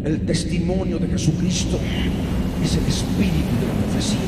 El testimonio de Jesucristo es el espíritu de la profecía.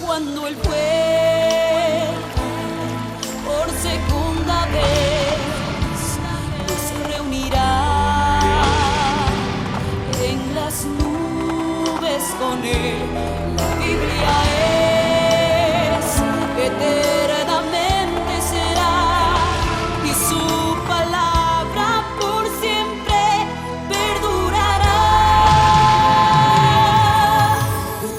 Cuando Él vuelva por segunda vez, nos reunirá en las nubes con Él. La Biblia es eternamente será, y su palabra por siempre perdurará.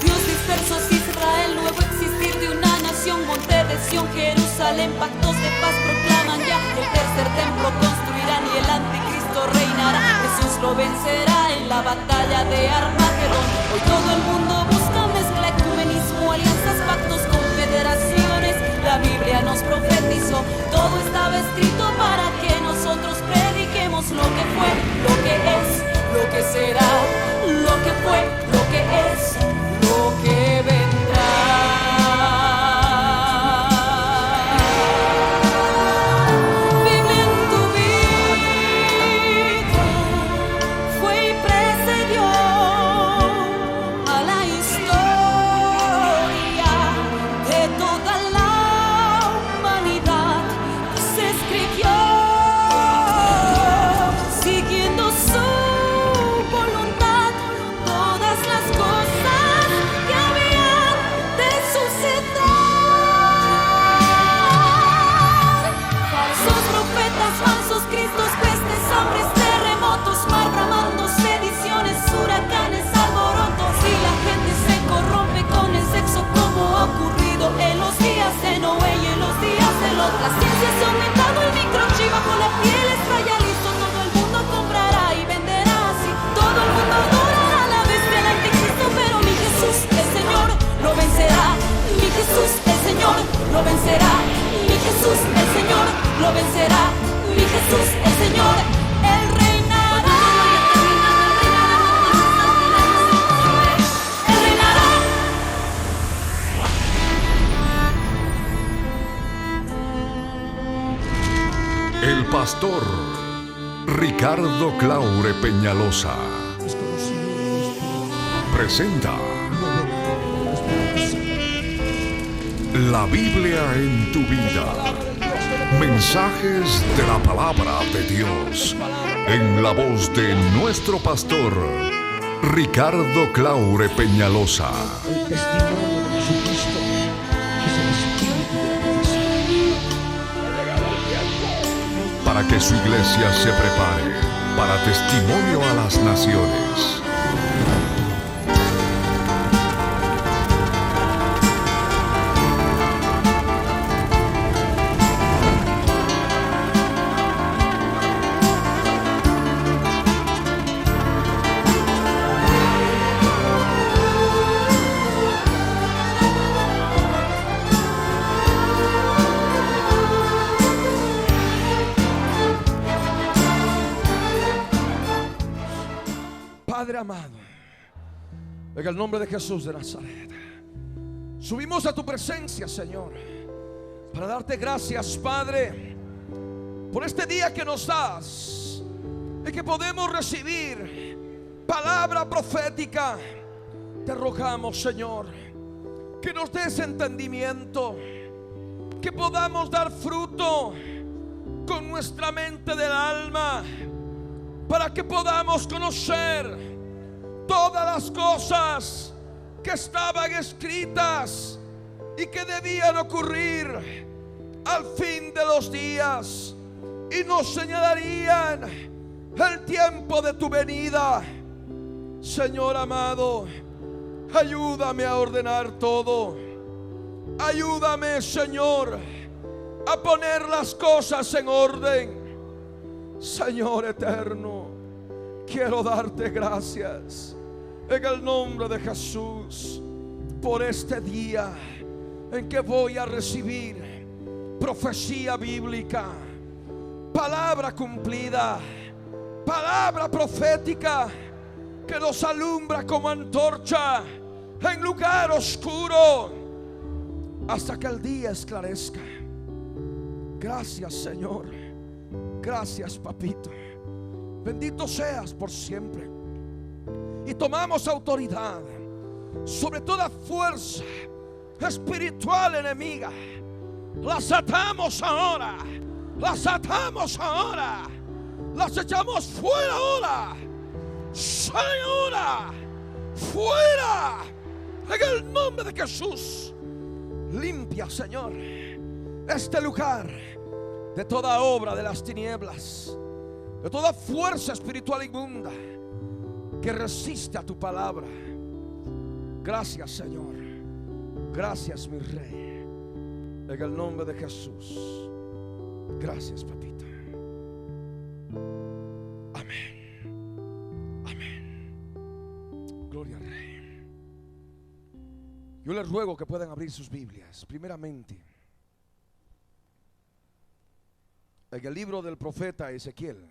Dios disperso a Israel, nuevo existir de una nación, monte de Sión, Jerusalén, pactos de paz proclaman ya. El tercer templo construirán y el anticristo reinará. Jesús lo vencerá en la batalla de Armagedón. Hoy todo el mundo busca mezcla, ecumenismo, alianzas, pactos, confederaciones. La Biblia nos profetizó, todo estaba escrito para que nosotros prediquemos lo que fue, lo que es, lo que será, lo que fue, lo que es, lo que vendrá. Biblia en tu vida fue y precedió a la historia de toda la humanidad. Se escribió siguiendo su voluntad todas las cosas que habían de suceder. Falsos profetas, falsos cristos, pestes, hambres, terremotos, mar bramando, sediciones, huracanes, alborotos, y la gente se corrompe con el sexo como ha ocurrido en los días de Noé y en los días de Lot. La ciencia se ha aumentado, el microchip bajo la piel está ya listo. Todo el mundo comprará y venderá así. Todo el mundo adorará a la bestia, el anticristo, pero mi Jesús, el Señor, lo vencerá. Mi Jesús, el Señor, lo vencerá. Mi Jesús, el Señor, lo vencerá. Mi Jesús, el Señor, Él reinará. Él reinará. El pastor Ricardo Claure Peñalosa presenta La Biblia en tu vida. Mensajes de la palabra de Dios en la voz de nuestro pastor Ricardo Claure Peñalosa. El testimonio de Jesucristo es el espíritu de la profecía. Para que su iglesia se prepare para testimonio a las naciones. Padre amado, en el nombre de Jesús de Nazaret, subimos a tu presencia, Señor, para darte gracias, Padre, por este día que nos das, y que podemos recibir palabra profética. Te rogamos, Señor, que nos des entendimiento, que podamos dar fruto con nuestra mente del alma, para que podamos conocer todas las cosas que estaban escritas y que debían ocurrir al fin de los días, y nos señalarían el tiempo de tu venida. Señor amado, ayúdame a ordenar todo. Ayúdame, Señor, a poner las cosas en orden. Señor eterno, quiero darte gracias en el nombre de Jesús por este día en que voy a recibir profecía bíblica, palabra cumplida, palabra profética que nos alumbra como antorcha en lugar oscuro hasta que el día esclarezca. Gracias, Señor. Gracias, papito. Bendito seas por siempre. Y tomamos autoridad sobre toda fuerza espiritual enemiga. Las atamos ahora. Las atamos ahora. Las echamos fuera ahora. Señora, fuera en el nombre de Jesús. Limpia, Señor, este lugar de toda obra de las tinieblas, de toda fuerza espiritual inmunda que resiste a tu palabra. Gracias, Señor. Gracias, mi Rey, en el nombre de Jesús. Gracias, papito. Amén. Amén. Gloria al Rey. Yo les ruego que puedan abrir sus Biblias, primeramente en el libro del profeta Ezequiel.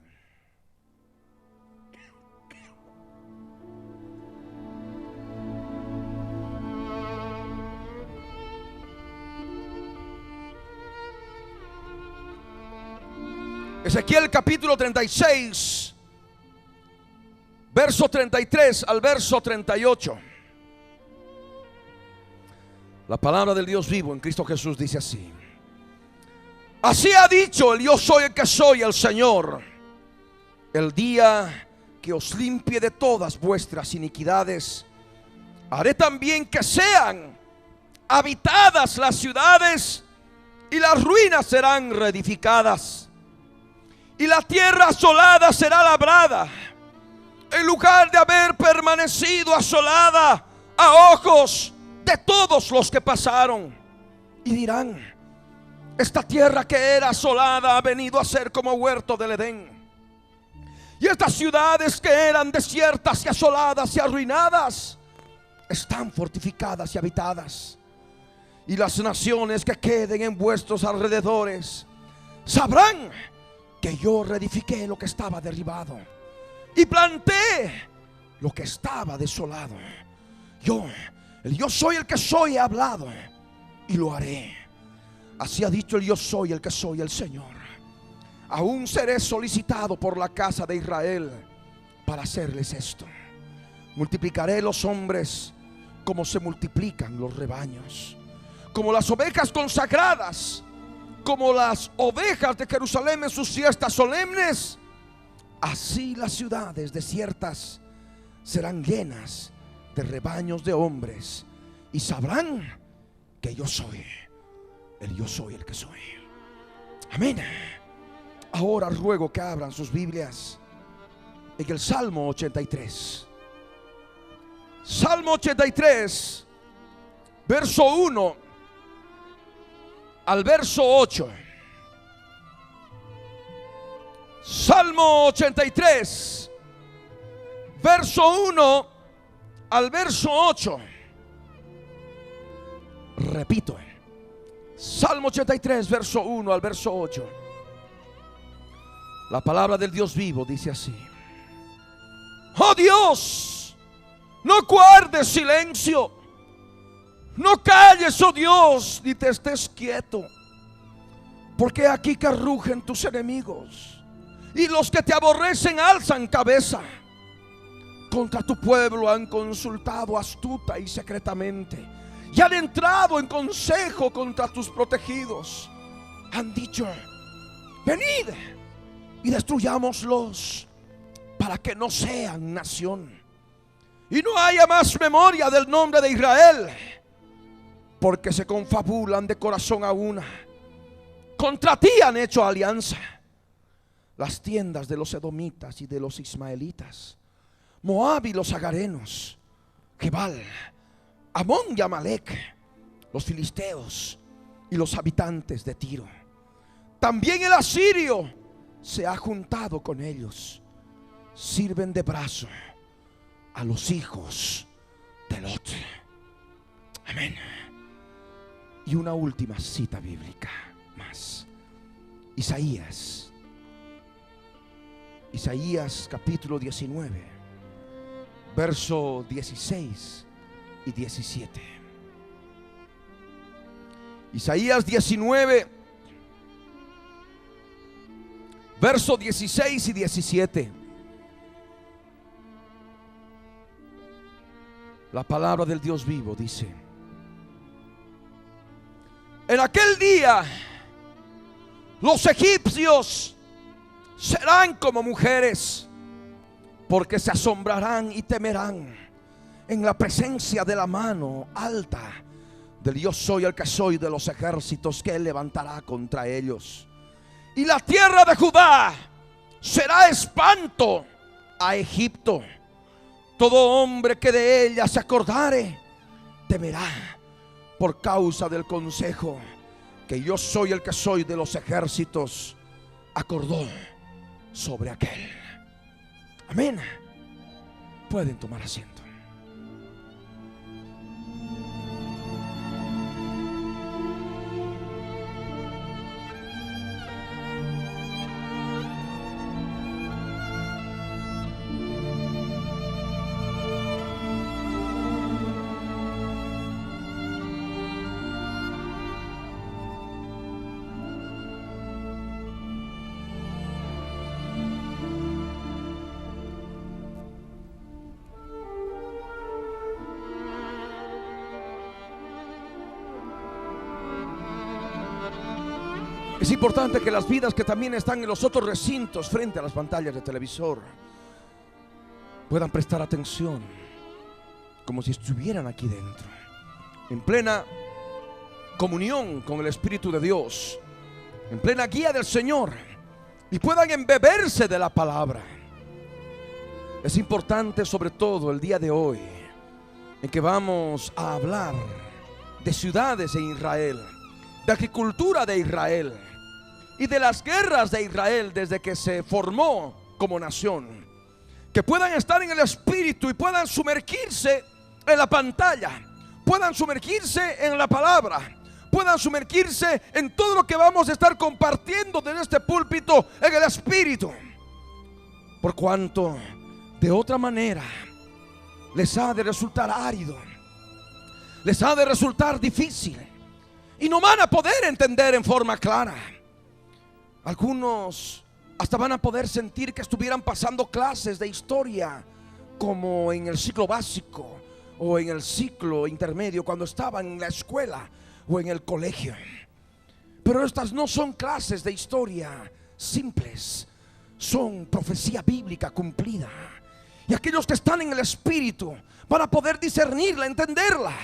Ezequiel capítulo 36, verso 33 al verso 38. La palabra del Dios vivo en Cristo Jesús dice así: así ha dicho el yo soy el que soy, el Señor, el día que os limpie de todas vuestras iniquidades, haré también que sean habitadas las ciudades, y las ruinas serán reedificadas, y la tierra asolada será labrada, en lugar de haber permanecido asolada a ojos de todos los que pasaron. Y dirán: esta tierra que era asolada ha venido a ser como huerto del Edén. Y estas ciudades que eran desiertas y asoladas y arruinadas están fortificadas y habitadas. Y las naciones que queden en vuestros alrededores sabrán que yo reedifiqué lo que estaba derribado y planté lo que estaba desolado. Yo soy el que soy, he hablado y lo haré. Así ha dicho el yo soy el que soy, el Señor. Aún seré solicitado por la casa de Israel para hacerles esto. Multiplicaré los hombres como se multiplican los rebaños, como las ovejas consagradas, como las ovejas de Jerusalén en sus fiestas solemnes. Así las ciudades desiertas serán llenas de rebaños de hombres, y sabrán que yo soy el que soy. Amén. Ahora ruego que abran sus Biblias en el Salmo 83. Salmo 83, verso 1 al verso 8. Salmo 83, verso 1 al verso 8. Repito, Salmo 83, verso 1 al verso 8. La palabra del Dios vivo dice así: oh Dios, no guardes silencio, no calles, oh Dios, ni te estés quieto, porque aquí que rugen tus enemigos, y los que te aborrecen alzan cabeza. Contra tu pueblo han consultado astuta y secretamente, y han entrado en consejo contra tus protegidos. Han dicho: venid y destruyámoslos, para que no sean nación. y no haya más memoria del nombre de Israel, porque se confabulan de corazón a una. Contra ti han hecho alianza las tiendas de los edomitas y de los ismaelitas, Moab y los agarenos, Gebal, Amón y Amalek, los filisteos y los habitantes de Tiro. También el asirio se ha juntado con ellos. Sirven de brazo a los hijos de Lot. Amén. Y una última cita bíblica más. Isaías capítulo 19, verso 16 y 17. Isaías 19, verso 16 y 17. La palabra del Dios vivo dice: en aquel día los egipcios serán como mujeres, porque se asombrarán y temerán en la presencia de la mano alta del yo soy el que soy de los ejércitos, que él levantará contra ellos. Y la tierra de Judá será espanto a Egipto. Todo hombre que de ella se acordare temerá por causa del consejo que yo soy el que soy de los ejércitos acordó sobre aquel. Amén. Pueden tomar asiento. Es importante que las vidas que también están en los otros recintos frente a las pantallas de televisor puedan prestar atención, como si estuvieran aquí dentro, en plena comunión con el Espíritu de Dios, en plena guía del Señor, y puedan embeberse de la palabra. Es importante, sobre todo el día de hoy, en que vamos a hablar de ciudades de Israel, de agricultura de Israel y de las guerras de Israel desde que se formó como nación, que puedan estar en el Espíritu y puedan sumergirse en la pantalla, puedan sumergirse en la palabra, puedan sumergirse en todo lo que vamos a estar compartiendo desde este púlpito en el Espíritu, por cuanto de otra manera les ha de resultar árido, les ha de resultar difícil y no van a poder entender en forma clara. Algunos hasta van a poder sentir que estuvieran pasando clases de historia como en el ciclo básico o en el ciclo intermedio, cuando estaban en la escuela o en el colegio. Pero estas no son clases de historia simples, son profecía bíblica cumplida. Y aquellos que están en el Espíritu van a poder discernirla, entenderla.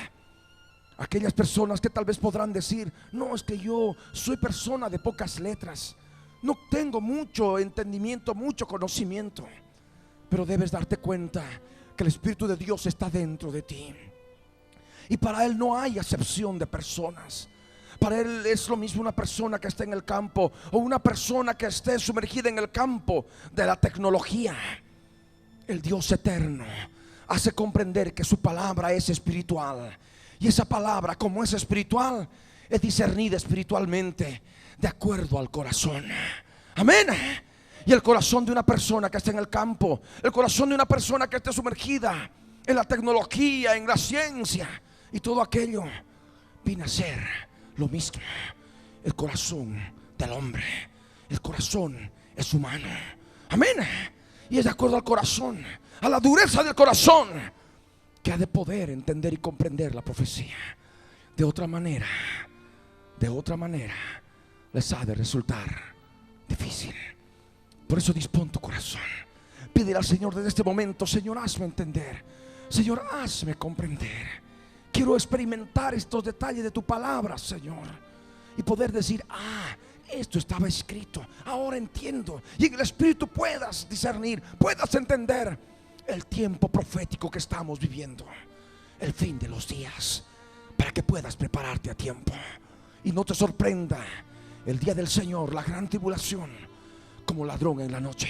Aquellas personas que tal vez podrán decir: no, es que yo soy persona de pocas letras, no tengo mucho entendimiento, mucho conocimiento. Pero debes darte cuenta que el Espíritu de Dios está dentro de ti, y para Él no hay acepción de personas. Para Él es lo mismo una persona que esté en el campo o una persona que esté sumergida en el campo de la tecnología. El Dios eterno hace comprender que su palabra es espiritual, y esa palabra, como es espiritual, es discernida espiritualmente de acuerdo al corazón. Amén. Y el corazón de una persona que está en el campo, el corazón de una persona que esté sumergida en la tecnología, en la ciencia y todo aquello, viene a ser lo mismo. El corazón del hombre, el corazón es humano. Amén. Y es de acuerdo al corazón, a la dureza del corazón, que ha de poder entender y comprender la profecía. De otra manera les ha de resultar difícil. Por eso dispón tu corazón, pídele al Señor desde este momento: Señor, hazme entender, Señor, hazme comprender. Quiero experimentar estos detalles de tu palabra, Señor, y poder decir: esto estaba escrito, ahora entiendo. Y en el Espíritu puedas discernir, puedas entender el tiempo profético que estamos viviendo, el fin de los días, para que puedas prepararte a tiempo y no te sorprenda el día del Señor, la gran tribulación, como ladrón en la noche.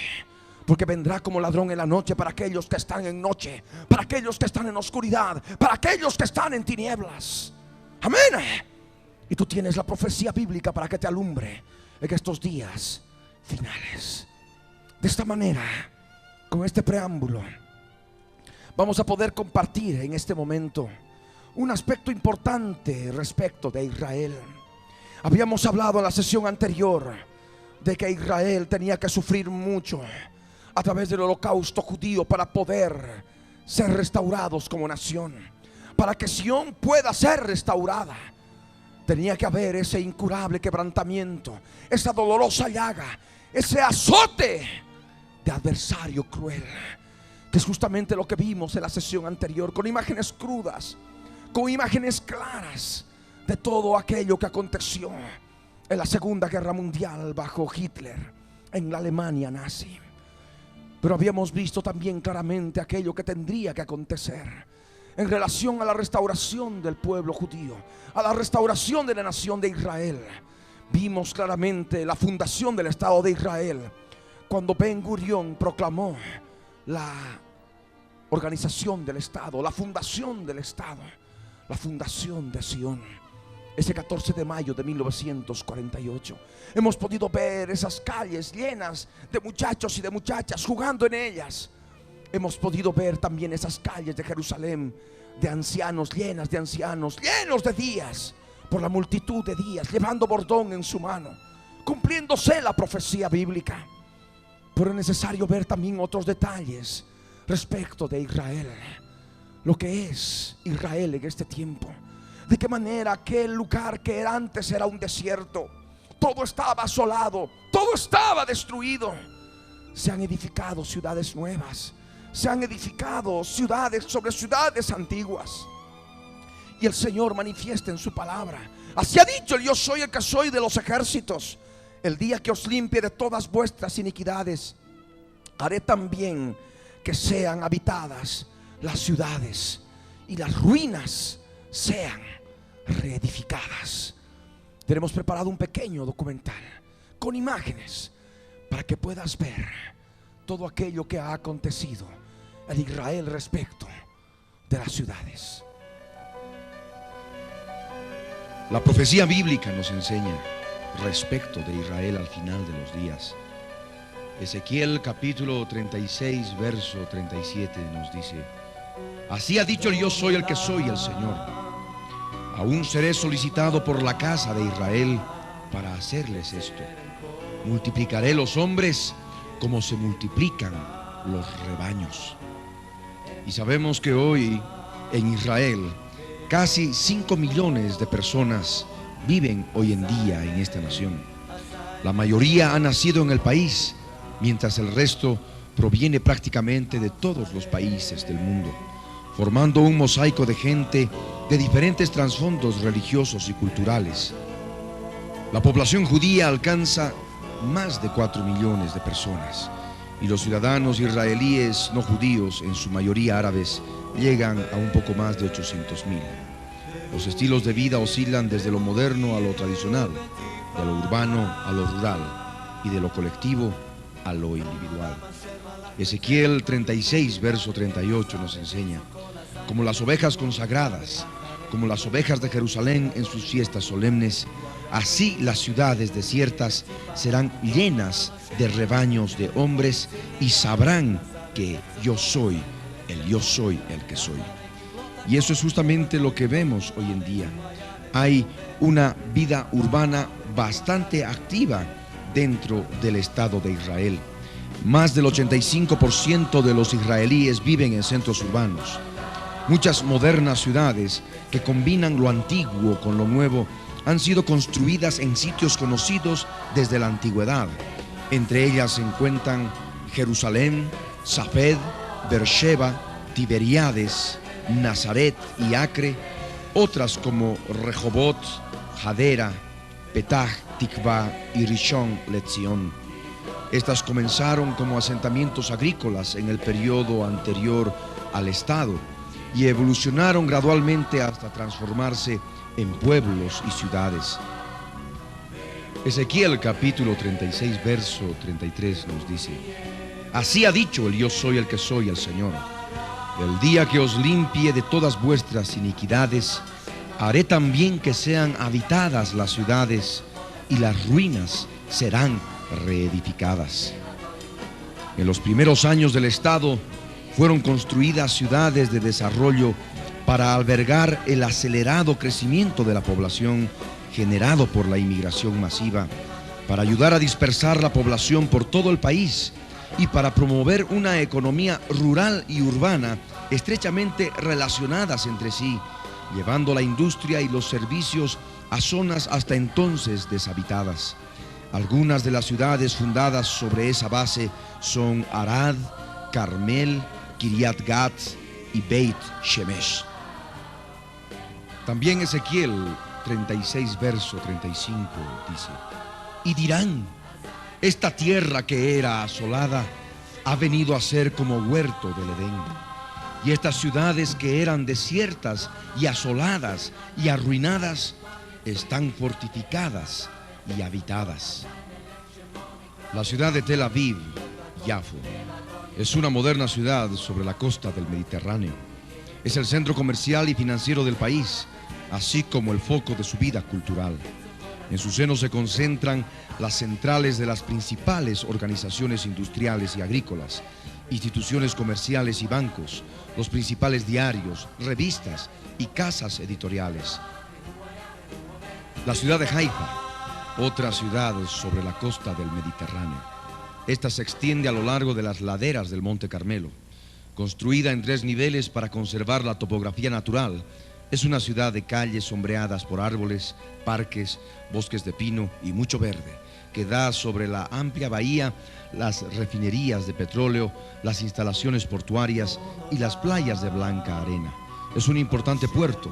Porque vendrá como ladrón en la noche para aquellos que están en noche, para aquellos que están en oscuridad, para aquellos que están en tinieblas. Amén. Y tú tienes la profecía bíblica para que te alumbre en estos días finales. De esta manera, con este preámbulo, vamos a poder compartir en este momento un aspecto importante respecto de Israel. Habíamos hablado en la sesión anterior de que Israel tenía que sufrir mucho a través del holocausto judío para poder ser restaurados como nación. Para que Sión pueda ser restaurada, tenía que haber ese incurable quebrantamiento, esa dolorosa llaga, ese azote de adversario cruel, que es justamente lo que vimos en la sesión anterior, con imágenes crudas, con imágenes claras de todo aquello que aconteció en la Segunda Guerra Mundial bajo Hitler, en la Alemania nazi. Pero habíamos visto también claramente aquello que tendría que acontecer en relación a la restauración del pueblo judío, a la restauración de la nación de Israel. Vimos claramente la fundación del Estado de Israel cuando Ben Gurión proclamó la organización del Estado, la fundación del Estado, la fundación de Sion, ese 14 de mayo de 1948. Hemos podido ver esas calles llenas de muchachos y de muchachas jugando en ellas. Hemos podido ver también esas calles de Jerusalén de ancianos, llenas de ancianos, llenos de días, por la multitud de días, llevando bordón en su mano, cumpliéndose la profecía bíblica. Pero es necesario ver también otros detalles respecto de Israel, lo que es Israel en este tiempo. De qué manera aquel lugar que antes era un desierto, todo estaba asolado, todo estaba destruido. Se han edificado ciudades nuevas, se han edificado ciudades sobre ciudades antiguas. Y el Señor manifiesta en su palabra: así ha dicho el yo soy el que soy de los ejércitos. El día que os limpie de todas vuestras iniquidades, haré también que sean habitadas las ciudades y las ruinas sean reedificadas. Tenemos preparado un pequeño documental con imágenes para que puedas ver todo aquello que ha acontecido en Israel respecto de las ciudades. La profecía bíblica nos enseña respecto de Israel al final de los días. Ezequiel capítulo 36 verso 37 nos dice: así ha dicho el yo soy el que soy, el Señor. Aún seré solicitado por la casa de Israel para hacerles esto. Multiplicaré los hombres como se multiplican los rebaños. Y sabemos que hoy en Israel casi 5 millones de personas viven hoy en día en esta nación. La mayoría ha nacido en el país, mientras el resto proviene prácticamente de todos los países del mundo, formando un mosaico de gente de diferentes trasfondos religiosos y culturales. La población judía alcanza más de 4 millones de personas, y los ciudadanos israelíes no judíos, en su mayoría árabes, llegan a un poco más de 800,000. Los estilos de vida oscilan desde lo moderno a lo tradicional, de lo urbano a lo rural y de lo colectivo a lo individual. Ezequiel 36 verso 38 nos enseña: como las ovejas consagradas, como las ovejas de Jerusalén en sus fiestas solemnes, así las ciudades desiertas serán llenas de rebaños de hombres, y sabrán que yo soy el que soy. Y eso es justamente lo que vemos hoy en día. Hay una vida urbana bastante activa dentro del Estado de Israel. Más del 85% de los israelíes viven en centros urbanos. Muchas modernas ciudades que combinan lo antiguo con lo nuevo han sido construidas en sitios conocidos desde la antigüedad. Entre ellas se encuentran Jerusalén, Safed, Beersheba, Tiberíades, Nazaret y Acre, otras como Rehobot, Hadera, Petah, Tikva y Rishon LeZion. Estas comenzaron como asentamientos agrícolas en el periodo anterior al Estado y evolucionaron gradualmente hasta transformarse en pueblos y ciudades. Ezequiel capítulo 36, verso 33 nos dice: Así ha dicho el yo soy el que soy, el Señor. El día que os limpie de todas vuestras iniquidades, haré también que sean habitadas las ciudades y las ruinas serán reedificadas. En los primeros años del Estado fueron construidas ciudades de desarrollo para albergar el acelerado crecimiento de la población generado por la inmigración masiva, para ayudar a dispersar la población por todo el país y para promover una economía rural y urbana estrechamente relacionadas entre sí, llevando la industria y los servicios a zonas hasta entonces deshabitadas. Algunas de las ciudades fundadas sobre esa base son Arad, Carmel, Kiryat Gat y Beit Shemesh. También Ezequiel 36, verso 35 dice: Y dirán, esta tierra que era asolada ha venido a ser como huerto del Edén, y estas ciudades que eran desiertas y asoladas y arruinadas están fortificadas y habitadas. La ciudad de Tel Aviv, Yafo, es una moderna ciudad sobre la costa del Mediterráneo. Es el centro comercial y financiero del país, así como el foco de su vida cultural. En su seno se concentran las centrales de las principales organizaciones industriales y agrícolas, instituciones comerciales y bancos, los principales diarios, revistas y casas editoriales. La ciudad de Haifa, otra ciudad sobre la costa del Mediterráneo. Esta se extiende a lo largo de las laderas del Monte Carmelo. Construida en 3 niveles para conservar la topografía natural, es una ciudad de calles sombreadas por árboles, parques, bosques de pino y mucho verde, que da sobre la amplia bahía las refinerías de petróleo, las instalaciones portuarias y las playas de blanca arena. Es un importante puerto.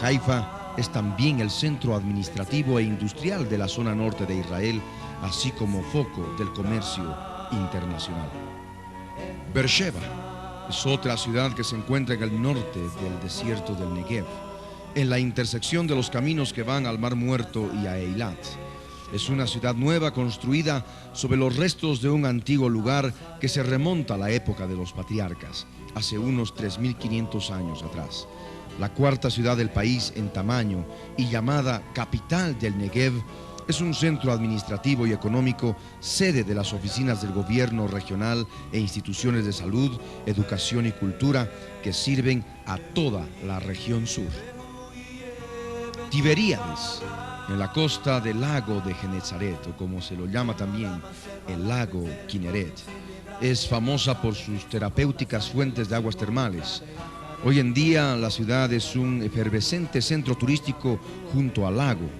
Haifa es también el centro administrativo e industrial de la zona norte de Israel, así como foco del comercio internacional. Beersheba es otra ciudad que se encuentra en el norte del desierto del Negev, en la intersección de los caminos que van al Mar Muerto y a Eilat. Es una ciudad nueva construida sobre los restos de un antiguo lugar que se remonta a la época de los patriarcas, hace unos 3.500 años atrás. La cuarta ciudad del país en tamaño y llamada capital del Negev, es un centro administrativo y económico, sede de las oficinas del gobierno regional e instituciones de salud, educación y cultura que sirven a toda la región sur. Tiberíades, en la costa del lago de Genezaret, o como se lo llama también el lago Kinneret, es famosa por sus terapéuticas fuentes de aguas termales. Hoy en día la ciudad es un efervescente centro turístico junto al lago,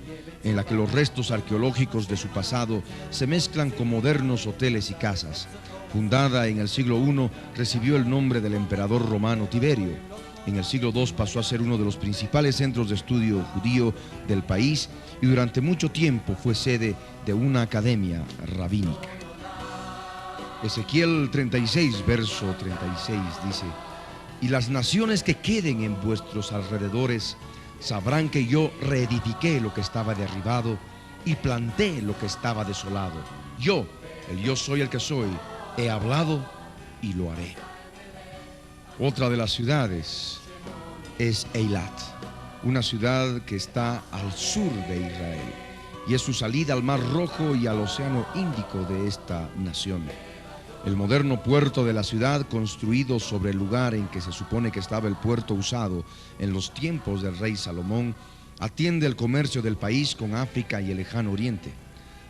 en la que los restos arqueológicos de su pasado se mezclan con modernos hoteles y casas. Fundada en el siglo I, recibió el nombre del emperador romano Tiberio. En el siglo II pasó a ser uno de los principales centros de estudio judío del país y durante mucho tiempo fue sede de una academia rabínica. Ezequiel 36, verso 36 dice: Y las naciones que queden en vuestros alrededores sabrán que yo reedifiqué lo que estaba derribado y planté lo que estaba desolado. Yo, el yo soy el que soy, he hablado y lo haré. Otra de las ciudades es Eilat, una ciudad que está al sur de Israel y es su salida al Mar Rojo y al Océano Índico de esta nación. El moderno puerto de la ciudad, construido sobre el lugar en que se supone que estaba el puerto usado en los tiempos del rey Salomón, atiende el comercio del país con África y el lejano oriente.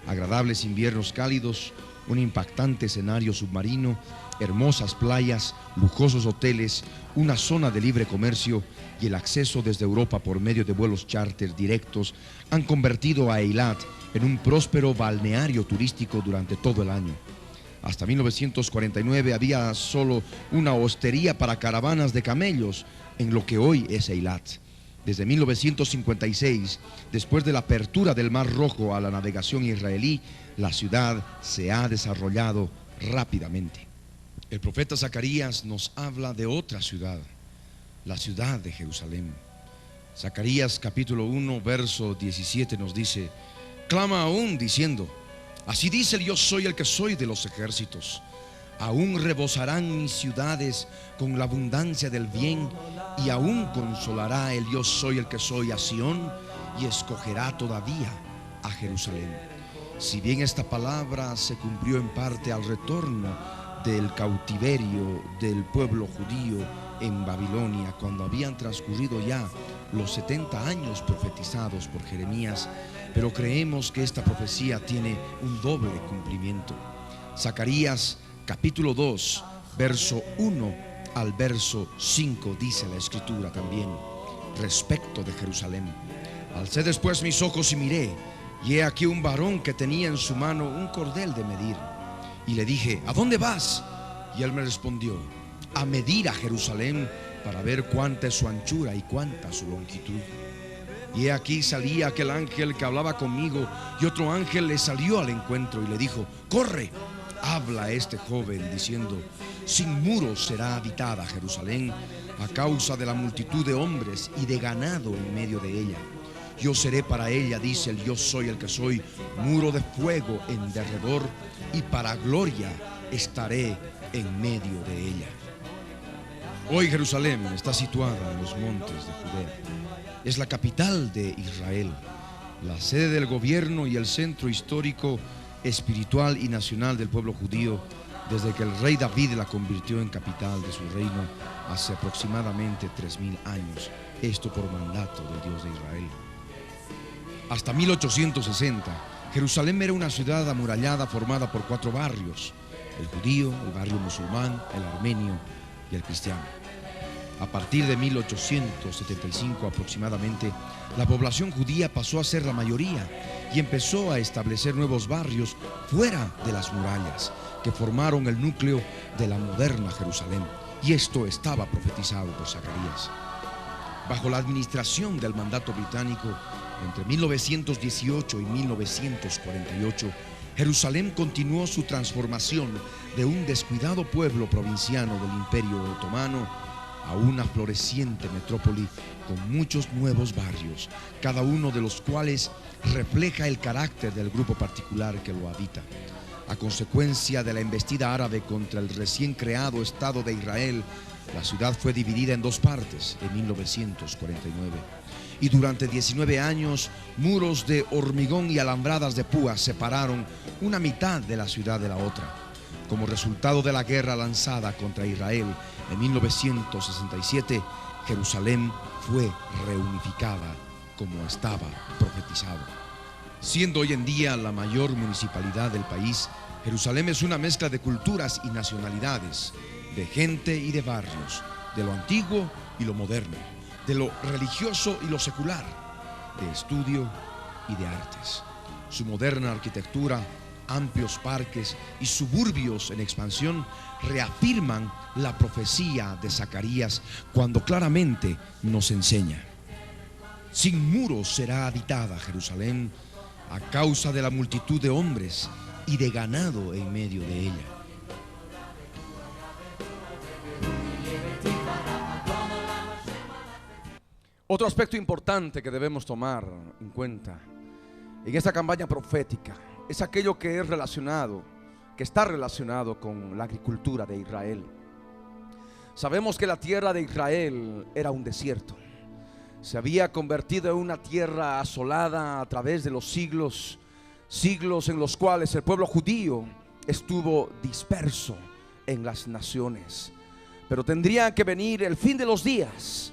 Agradables inviernos cálidos, un impactante escenario submarino, hermosas playas, lujosos hoteles, una zona de libre comercio y el acceso desde Europa por medio de vuelos charter directos han convertido a Eilat en un próspero balneario turístico durante todo el año. Hasta 1949 había solo una hostería para caravanas de camellos en lo que hoy es Eilat. Desde 1956, después de la apertura del Mar Rojo a la navegación israelí, la ciudad se ha desarrollado rápidamente. El profeta Zacarías nos habla de otra ciudad, la ciudad de Jerusalén. Zacarías capítulo 1, verso 17 nos dice: clama aún diciendo, así dice el yo soy el que soy de los ejércitos. Aún rebosarán mis ciudades con la abundancia del bien, y aún consolará el yo soy el que soy a Sión, y escogerá todavía a Jerusalén. Si bien esta palabra se cumplió en parte al retorno del cautiverio del pueblo judío en Babilonia, cuando habían transcurrido ya los 70 años profetizados por Jeremías, pero creemos que esta profecía tiene un doble cumplimiento. Zacarías capítulo 2, verso 1 al verso 5 dice la escritura también respecto de Jerusalén: alcé después mis ojos y miré, y he aquí un varón que tenía en su mano un cordel de medir. Y le dije, ¿a dónde vas? Y él me respondió, a medir a Jerusalén para ver cuánta es su anchura y cuánta su longitud. Y he aquí salía aquel ángel que hablaba conmigo, y otro ángel le salió al encuentro y le dijo, corre, habla a este joven diciendo, sin muros será habitada Jerusalén a causa de la multitud de hombres y de ganado en medio de ella. Yo seré para ella, dice el yo soy el que soy, muro de fuego en derredor, y para gloria estaré en medio de ella. Hoy Jerusalén está situada en los montes de Judea. Es la capital de Israel, la sede del gobierno y el centro histórico, espiritual y nacional del pueblo judío, desde que el rey David la convirtió en capital de su reino hace aproximadamente 3000 años, esto por mandato del Dios de Israel. Hasta 1860, Jerusalén era una ciudad amurallada formada por 4 barrios: el judío, el barrio musulmán, el armenio y el cristiano. A partir de 1875 aproximadamente, la población judía pasó a ser la mayoría y empezó a establecer nuevos barrios fuera de las murallas, que formaron el núcleo de la moderna Jerusalén. Y esto estaba profetizado por Zacarías. Bajo la administración del mandato británico, entre 1918 y 1948, Jerusalén continuó su transformación de un descuidado pueblo provinciano del Imperio Otomano a una floreciente metrópoli con muchos nuevos barrios, cada uno de los cuales refleja el carácter del grupo particular que lo habita. A consecuencia de la embestida árabe contra el recién creado Estado de Israel, la ciudad fue dividida en 2 partes en 1949. Y durante 19 años, muros de hormigón y alambradas de púas separaron una mitad de la ciudad de la otra. Como resultado de la guerra lanzada contra Israel en 1967, Jerusalén fue reunificada como estaba profetizado. Siendo hoy en día la mayor municipalidad del país, Jerusalén es una mezcla de culturas y nacionalidades, de gente y de barrios, de lo antiguo y lo moderno, de lo religioso y lo secular, de estudio y de artes. Su moderna arquitectura, amplios parques y suburbios en expansión reafirman la profecía de Zacarías cuando claramente nos enseña: sin muros será habitada Jerusalén a causa de la multitud de hombres y de ganado en medio de ella. Otro aspecto importante que debemos tomar en cuenta en esta campaña profética es aquello que es relacionado, que está relacionado con la agricultura de Israel. Sabemos que la tierra de Israel era un desierto. Se había convertido en una tierra asolada a través de los siglos, siglos en los cuales el pueblo judío estuvo disperso en las naciones. Pero tendría que venir el fin de los días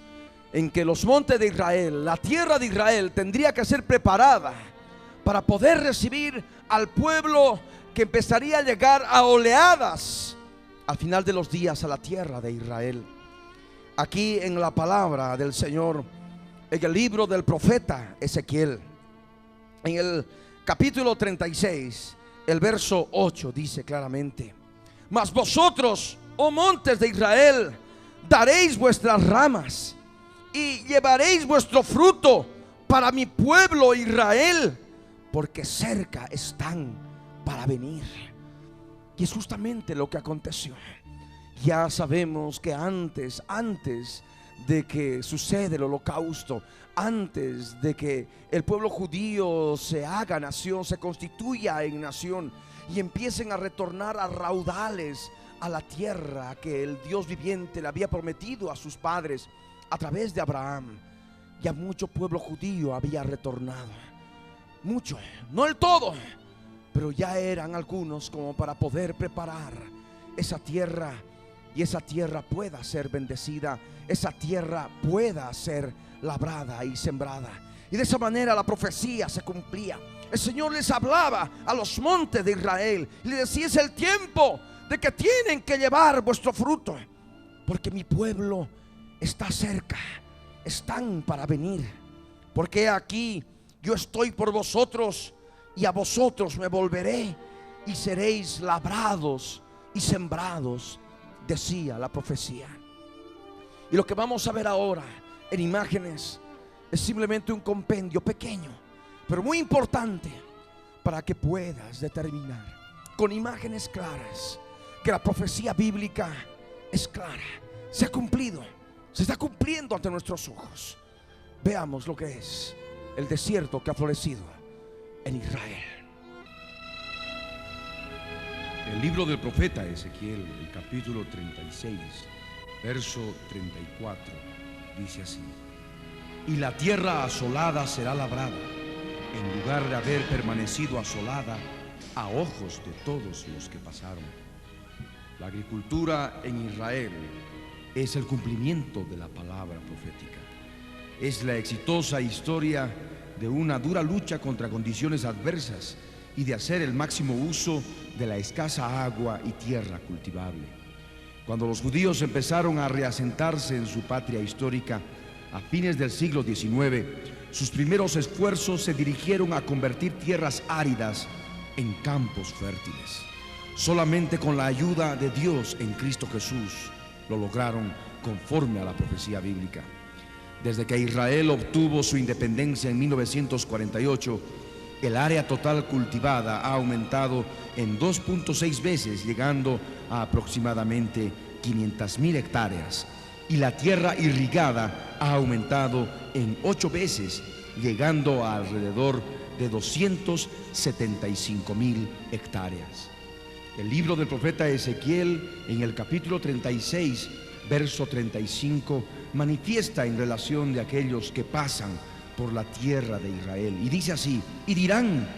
en que los montes de Israel, la tierra de Israel, tendría que ser preparada para poder recibir al pueblo que empezaría a llegar a oleadas al final de los días a la tierra de Israel. Aquí en la palabra del Señor, en el libro del profeta Ezequiel, en el capítulo 36, el verso 8 dice claramente: Mas vosotros, oh montes de Israel, daréis vuestras ramas y llevaréis vuestro fruto para mi pueblo Israel, porque cerca están para venir. Y es justamente lo que aconteció. Ya sabemos que antes de que suceda el holocausto, antes de que el pueblo judío se haga nación, se constituya en nación y empiecen a retornar a raudales a la tierra que el Dios viviente le había prometido a sus padres a través de Abraham, ya mucho pueblo judío había retornado. Mucho, no el todo, pero ya eran algunos como para poder preparar esa tierra, y esa tierra pueda ser bendecida, esa tierra pueda ser labrada y sembrada. Y de esa manera la profecía se cumplía. El Señor les hablaba a los montes de Israel y les decía: es el tiempo de que tienen que llevar vuestro fruto, porque mi pueblo está cerca, están para venir. Porque aquí yo estoy por vosotros, y a vosotros me volveré, y seréis labrados y sembrados, decía la profecía. Y lo que vamos a ver ahora en imágenes es simplemente un compendio pequeño, pero muy importante, para que puedas determinar con imágenes claras que la profecía bíblica es clara, se ha cumplido, se está cumpliendo ante nuestros ojos. Veamos lo que es el desierto que ha florecido en Israel. El libro del profeta Ezequiel, el capítulo 36, verso 34, dice así: y la tierra asolada será labrada, en lugar de haber permanecido asolada a ojos de todos los que pasaron. La agricultura en Israel es el cumplimiento de la palabra profética. Es la exitosa historia de una dura lucha contra condiciones adversas y de hacer el máximo uso de la escasa agua y tierra cultivable. Cuando los judíos empezaron a reasentarse en su patria histórica a fines del siglo XIX, sus primeros esfuerzos se dirigieron a convertir tierras áridas en campos fértiles. Solamente con la ayuda de Dios en Cristo Jesús lo lograron conforme a la profecía bíblica. Desde que Israel obtuvo su independencia en 1948, el área total cultivada ha aumentado en 2.6 veces, llegando a aproximadamente 500,000 hectáreas, y la tierra irrigada ha aumentado en 8 veces, llegando a alrededor de 275,000 hectáreas. El libro del profeta Ezequiel, en el capítulo 36, verso 35, manifiesta en relación de aquellos que pasan por la tierra de Israel, y dice así: y dirán: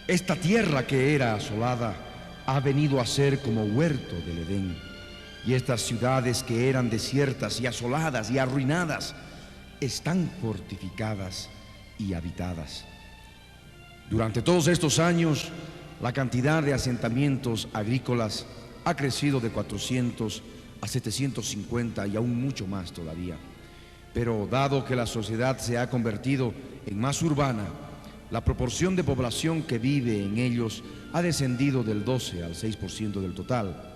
esta tierra que era asolada ha venido a ser como huerto del Edén, y estas ciudades que eran desiertas y asoladas y arruinadas están fortificadas y habitadas. Durante todos estos años, la cantidad de asentamientos agrícolas ha crecido de 400 a 750 y aún mucho más todavía. Pero dado que la sociedad se ha convertido en más urbana, la proporción de población que vive en ellos ha descendido del 12 al 6% del total.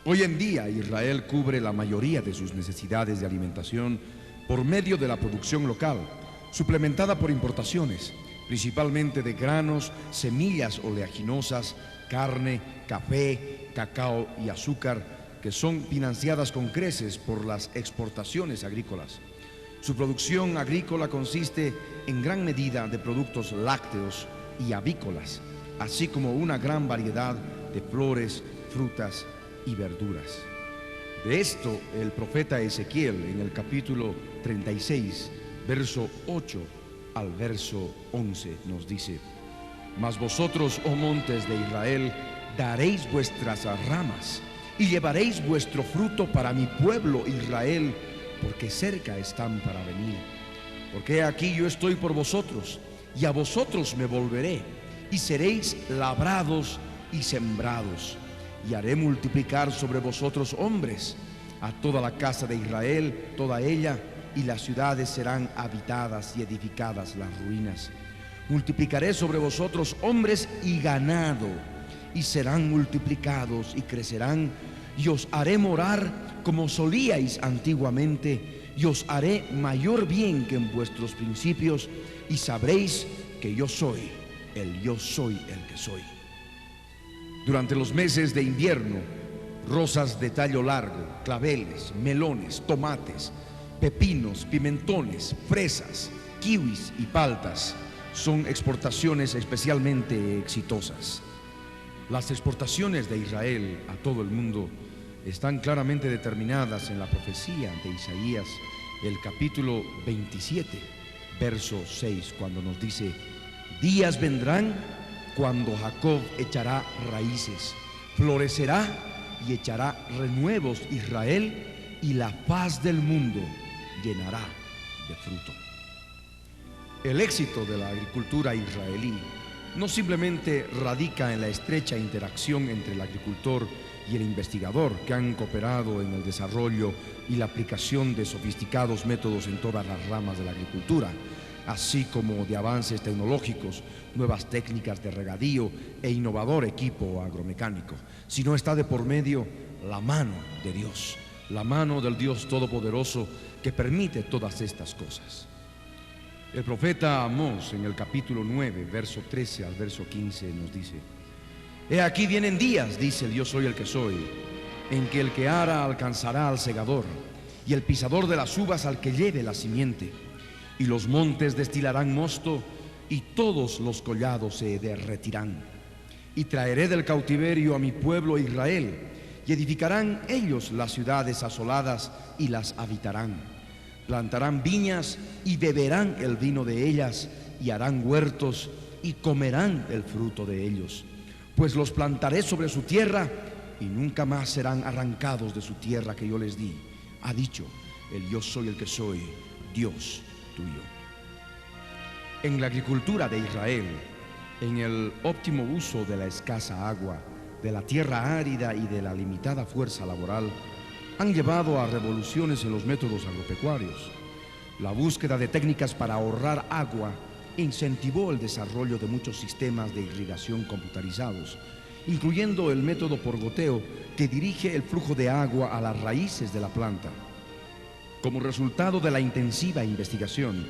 Hoy en día Israel cubre la mayoría de sus necesidades de alimentación por medio de la producción local, suplementada por importaciones, principalmente de granos, semillas oleaginosas, carne, café, cacao y azúcar, que son financiadas con creces por las exportaciones agrícolas. Su producción agrícola consiste en gran medida de productos lácteos y avícolas, así como una gran variedad de flores, frutas y verduras. De esto el profeta Ezequiel, en el capítulo 36, verso 8 al verso 11, nos dice: mas vosotros, oh montes de Israel, daréis vuestras ramas y llevaréis vuestro fruto para mi pueblo Israel, porque cerca están para venir. Porque aquí yo estoy por vosotros, y a vosotros me volveré, y seréis labrados y sembrados, y haré multiplicar sobre vosotros hombres, a toda la casa de Israel, toda ella, y las ciudades serán habitadas y edificadas las ruinas. Multiplicaré sobre vosotros hombres y ganado, y serán multiplicados y crecerán, y os haré morar como solíais antiguamente, y os haré mayor bien que en vuestros principios, y sabréis que yo soy el que soy. Durante los meses de invierno, rosas de tallo largo, claveles, melones, tomates, pepinos, pimentones, fresas, kiwis y paltas son exportaciones especialmente exitosas. Las exportaciones de Israel a todo el mundo están claramente determinadas en la profecía de Isaías, el capítulo 27, verso 6, cuando nos dice: días vendrán cuando Jacob echará raíces, florecerá y echará renuevos Israel, y la paz del mundo llenará de fruto. El éxito de la agricultura israelí no simplemente radica en la estrecha interacción entre el agricultor y el investigador, que han cooperado en el desarrollo y la aplicación de sofisticados métodos en todas las ramas de la agricultura, así como de avances tecnológicos, nuevas técnicas de regadío e innovador equipo agromecánico, sino está de por medio la mano de Dios, la mano del Dios Todopoderoso que permite todas estas cosas. El profeta Amós, en el capítulo 9, verso 13 al verso 15, nos dice: he aquí vienen días, dice el yo soy el que soy, en que el que ara alcanzará al segador, y el pisador de las uvas al que lleve la simiente, y los montes destilarán mosto, y todos los collados se derretirán. Y traeré del cautiverio a mi pueblo Israel, y edificarán ellos las ciudades asoladas y las habitarán. Plantarán viñas y beberán el vino de ellas, y harán huertos y comerán el fruto de ellos. Pues los plantaré sobre su tierra, y nunca más serán arrancados de su tierra que yo les di, ha dicho el yo soy el que soy, Dios tuyo. En la agricultura de Israel, en el óptimo uso de la escasa agua, de la tierra árida y de la limitada fuerza laboral, han llevado a revoluciones en los métodos agropecuarios. La búsqueda de técnicas para ahorrar agua incentivó el desarrollo de muchos sistemas de irrigación computarizados, incluyendo el método por goteo, que dirige el flujo de agua a las raíces de la planta. Como resultado de la intensiva investigación,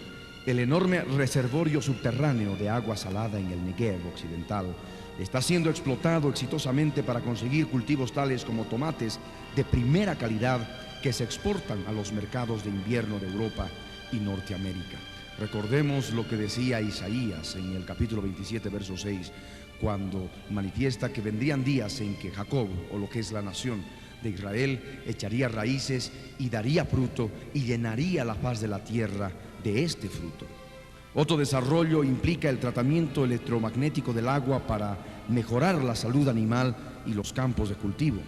el enorme reservorio subterráneo de agua salada en el Negev occidental está siendo explotado exitosamente para conseguir cultivos tales como tomates de primera calidad que se exportan a los mercados de invierno de Europa y Norteamérica. Recordemos lo que decía Isaías en el capítulo 27, verso 6, cuando manifiesta que vendrían días en que Jacob, o lo que es la nación de Israel, echaría raíces y daría fruto y llenaría la faz de la tierra de este fruto. Otro desarrollo implica el tratamiento electromagnético del agua para mejorar la salud animal y los campos de cultivo.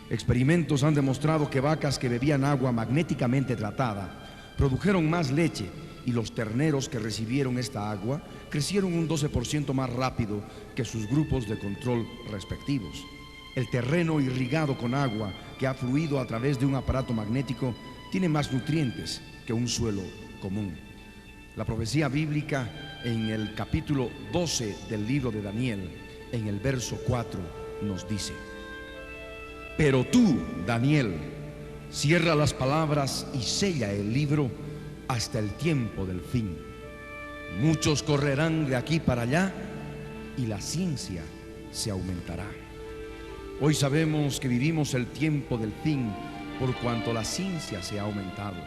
Experimentos han demostrado que vacas que bebían agua magnéticamente tratada produjeron más leche, y los terneros que recibieron esta agua crecieron un 12% más rápido que sus grupos de control respectivos. El terreno irrigado con agua que ha fluido a través de un aparato magnético tiene más nutrientes que un suelo común. La profecía bíblica en el capítulo 12 del libro de Daniel, en el verso 4, nos dice: pero tú, Daniel, cierra las palabras y sella el libro hasta el tiempo del fin. Muchos correrán de aquí para allá y la ciencia se aumentará. Hoy sabemos que vivimos el tiempo del fin por cuanto la ciencia se ha aumentado.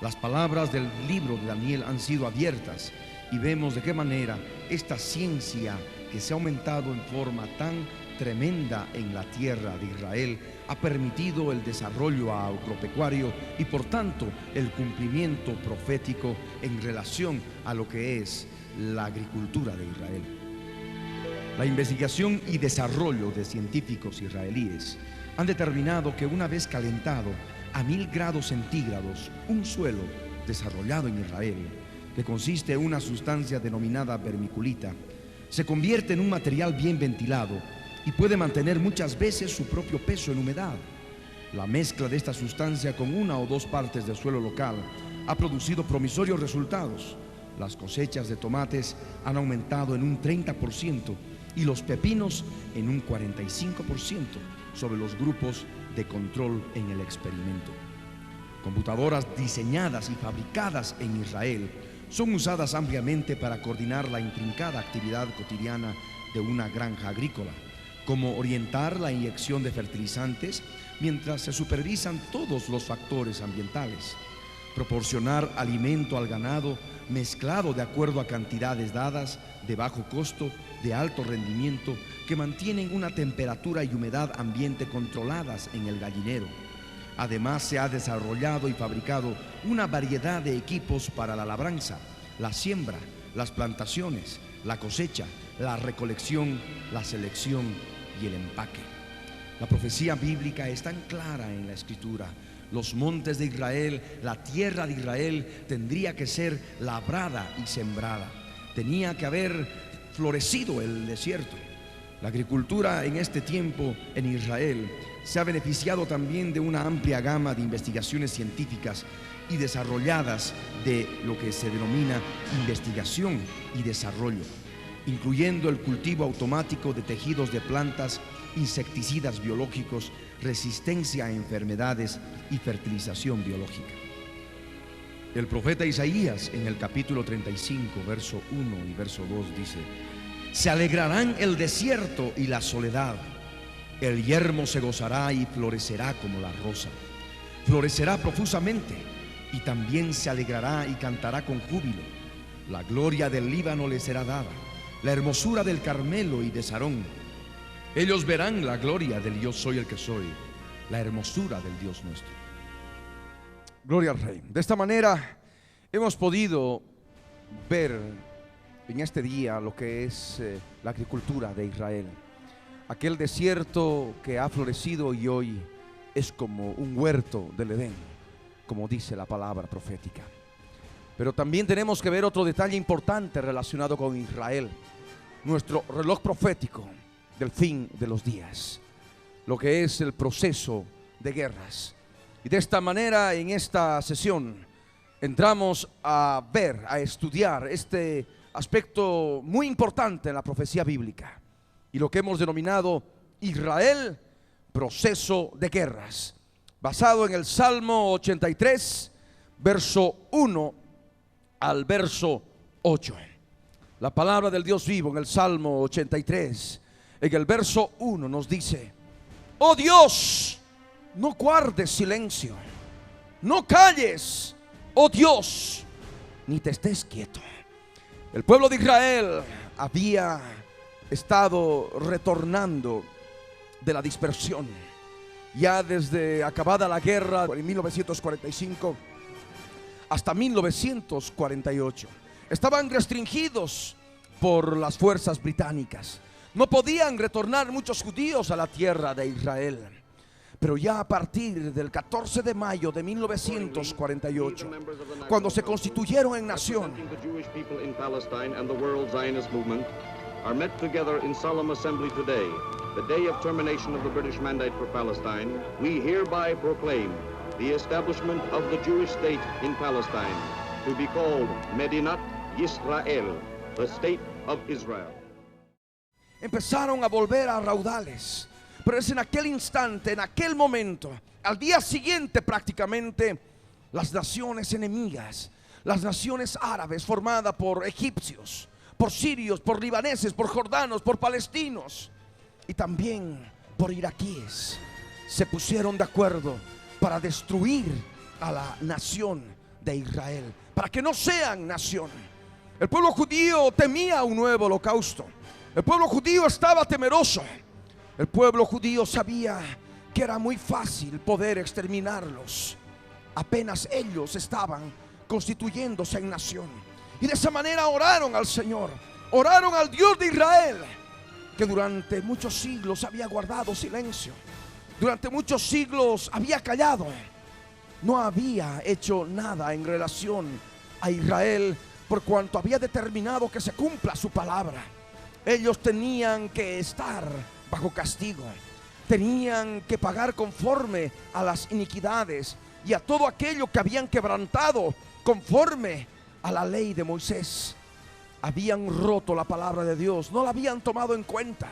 Las palabras del libro de Daniel han sido abiertas y vemos de qué manera esta ciencia que se ha aumentado en forma tan tremenda en la tierra de Israel ha permitido el desarrollo agropecuario y por tanto el cumplimiento profético en relación a lo que es la agricultura de Israel. La investigación y desarrollo de científicos israelíes han determinado que una vez calentado a 1000 grados centígrados, un suelo desarrollado en Israel, que consiste en una sustancia denominada vermiculita, se convierte en un material bien ventilado y puede mantener muchas veces su propio peso en humedad. La mezcla de esta sustancia con 1 o 2 partes del suelo local ha producido promisorios resultados. Las cosechas de tomates han aumentado en un 30% y los pepinos en un 45% sobre los grupos de control en el experimento. Computadoras diseñadas y fabricadas en Israel son usadas ampliamente para coordinar la intrincada actividad cotidiana de una granja agrícola, como orientar la inyección de fertilizantes mientras se supervisan todos los factores ambientales, proporcionar alimento al ganado mezclado de acuerdo a cantidades dadas de bajo costo, de alto rendimiento, que mantienen una temperatura y humedad ambiente controladas en el gallinero. Además, se ha desarrollado y fabricado una variedad de equipos para la labranza, la siembra, las plantaciones, la cosecha, la recolección, la selección y el empaque. La profecía bíblica es tan clara en la Escritura. Los montes de Israel, la tierra de Israel, tendría que ser labrada y sembrada. Tenía que haber florecido el desierto. La agricultura en este tiempo en Israel se ha beneficiado también de una amplia gama de investigaciones científicas y desarrolladas de lo que se denomina investigación y desarrollo, incluyendo el cultivo automático de tejidos de plantas, insecticidas biológicos, resistencia a enfermedades y fertilización biológica. El profeta Isaías en el capítulo 35, verso 1 y verso 2 dice: se alegrarán el desierto y la soledad, el yermo se gozará y florecerá como la rosa, florecerá profusamente y también se alegrará y cantará con júbilo. La gloria del Líbano le será dada, la hermosura del Carmelo y de Sarón. Ellos verán la gloria del yo soy el que soy, la hermosura del Dios nuestro. Gloria al Rey. De esta manera hemos podido ver en este día lo que es la agricultura de Israel. Aquel desierto que ha florecido y hoy es como un huerto del Edén, como dice la palabra profética. Pero también tenemos que ver otro detalle importante relacionado con Israel, nuestro reloj profético del fin de los días, lo que es el proceso de guerras. Y de esta manera, en esta sesión entramos a ver, a estudiar este aspecto muy importante en la profecía bíblica y lo que hemos denominado Israel, proceso de guerras, basado en el Salmo 83, verso 1 al verso 8. La palabra del Dios vivo en el Salmo 83, en el verso 1 nos dice: oh Dios, no guardes silencio, no calles, oh Dios, ni te estés quieto. El pueblo de Israel había estado retornando de la dispersión. Ya desde acabada la guerra en 1945 hasta 1948 estaban restringidos por las fuerzas británicas. No podían retornar muchos judíos a la tierra de Israel. Pero ya a partir del 14 de mayo de 1948, cuando se constituyeron en nación, are met together in solemn assembly today, the day of termination of the British mandate for Palestine, we hereby proclaim the establishment of the Jewish state in Palestine, to be called Medinat Yisrael, the state of Israel. Empezaron a volver a raudales, pero es en aquel instante, en aquel momento, al día siguiente prácticamente, las naciones enemigas, las naciones árabes formadas por egipcios, por sirios, por libaneses, por jordanos, por palestinos y también por iraquíes, se pusieron de acuerdo para destruir a la nación de Israel, para que no sean nación. El pueblo judío temía un nuevo holocausto. El pueblo judío estaba temeroso. El pueblo judío sabía que era muy fácil poder exterminarlos apenas ellos estaban constituyéndose en nación. Y de esa manera oraron al Señor, oraron al Dios de Israel, que durante muchos siglos había guardado silencio, durante muchos siglos había callado, no había hecho nada en relación a Israel, por cuanto había determinado que se cumpla su palabra. Ellos tenían que estar bajo castigo, tenían que pagar conforme a las iniquidades y a todo aquello que habían quebrantado conforme a la ley de Moisés. habían roto la palabra de Dios, no la habían tomado en cuenta.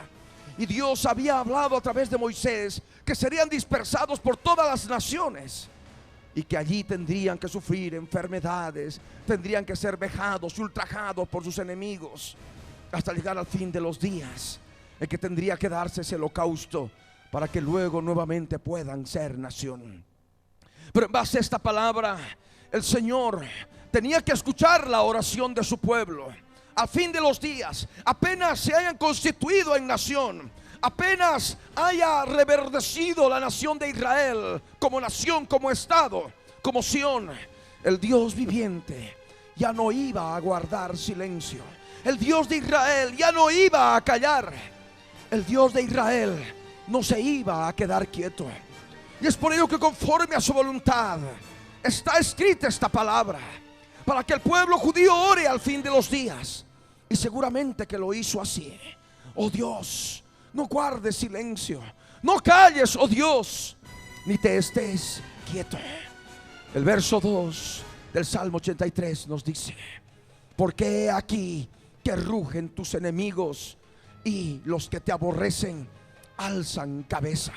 Y Dios había hablado a través de Moisés que serían dispersados por todas las naciones y que allí tendrían que sufrir enfermedades, tendrían que ser vejados y ultrajados por sus enemigos hasta llegar al fin de los días, en que tendría que darse ese holocausto para que luego nuevamente puedan ser nación. Pero en base a esta palabra, el Señor tenía que escuchar la oración de su pueblo. Al fin de los días, apenas se hayan constituido en nación, apenas haya reverdecido la nación de Israel como nación, como estado, como Sión, el Dios viviente ya no iba a guardar silencio. El Dios de Israel ya no iba a callar. El Dios de Israel no se iba a quedar quieto. Y es por ello que conforme a su voluntad está escrita esta palabra, para que el pueblo judío ore al fin de los días. Y seguramente que lo hizo así. Oh Dios, no guardes silencio, no calles, oh Dios, ni te estés quieto. El verso 2 del Salmo 83 nos dice: porque he aquí que rugen tus enemigos y los que te aborrecen alzan cabeza.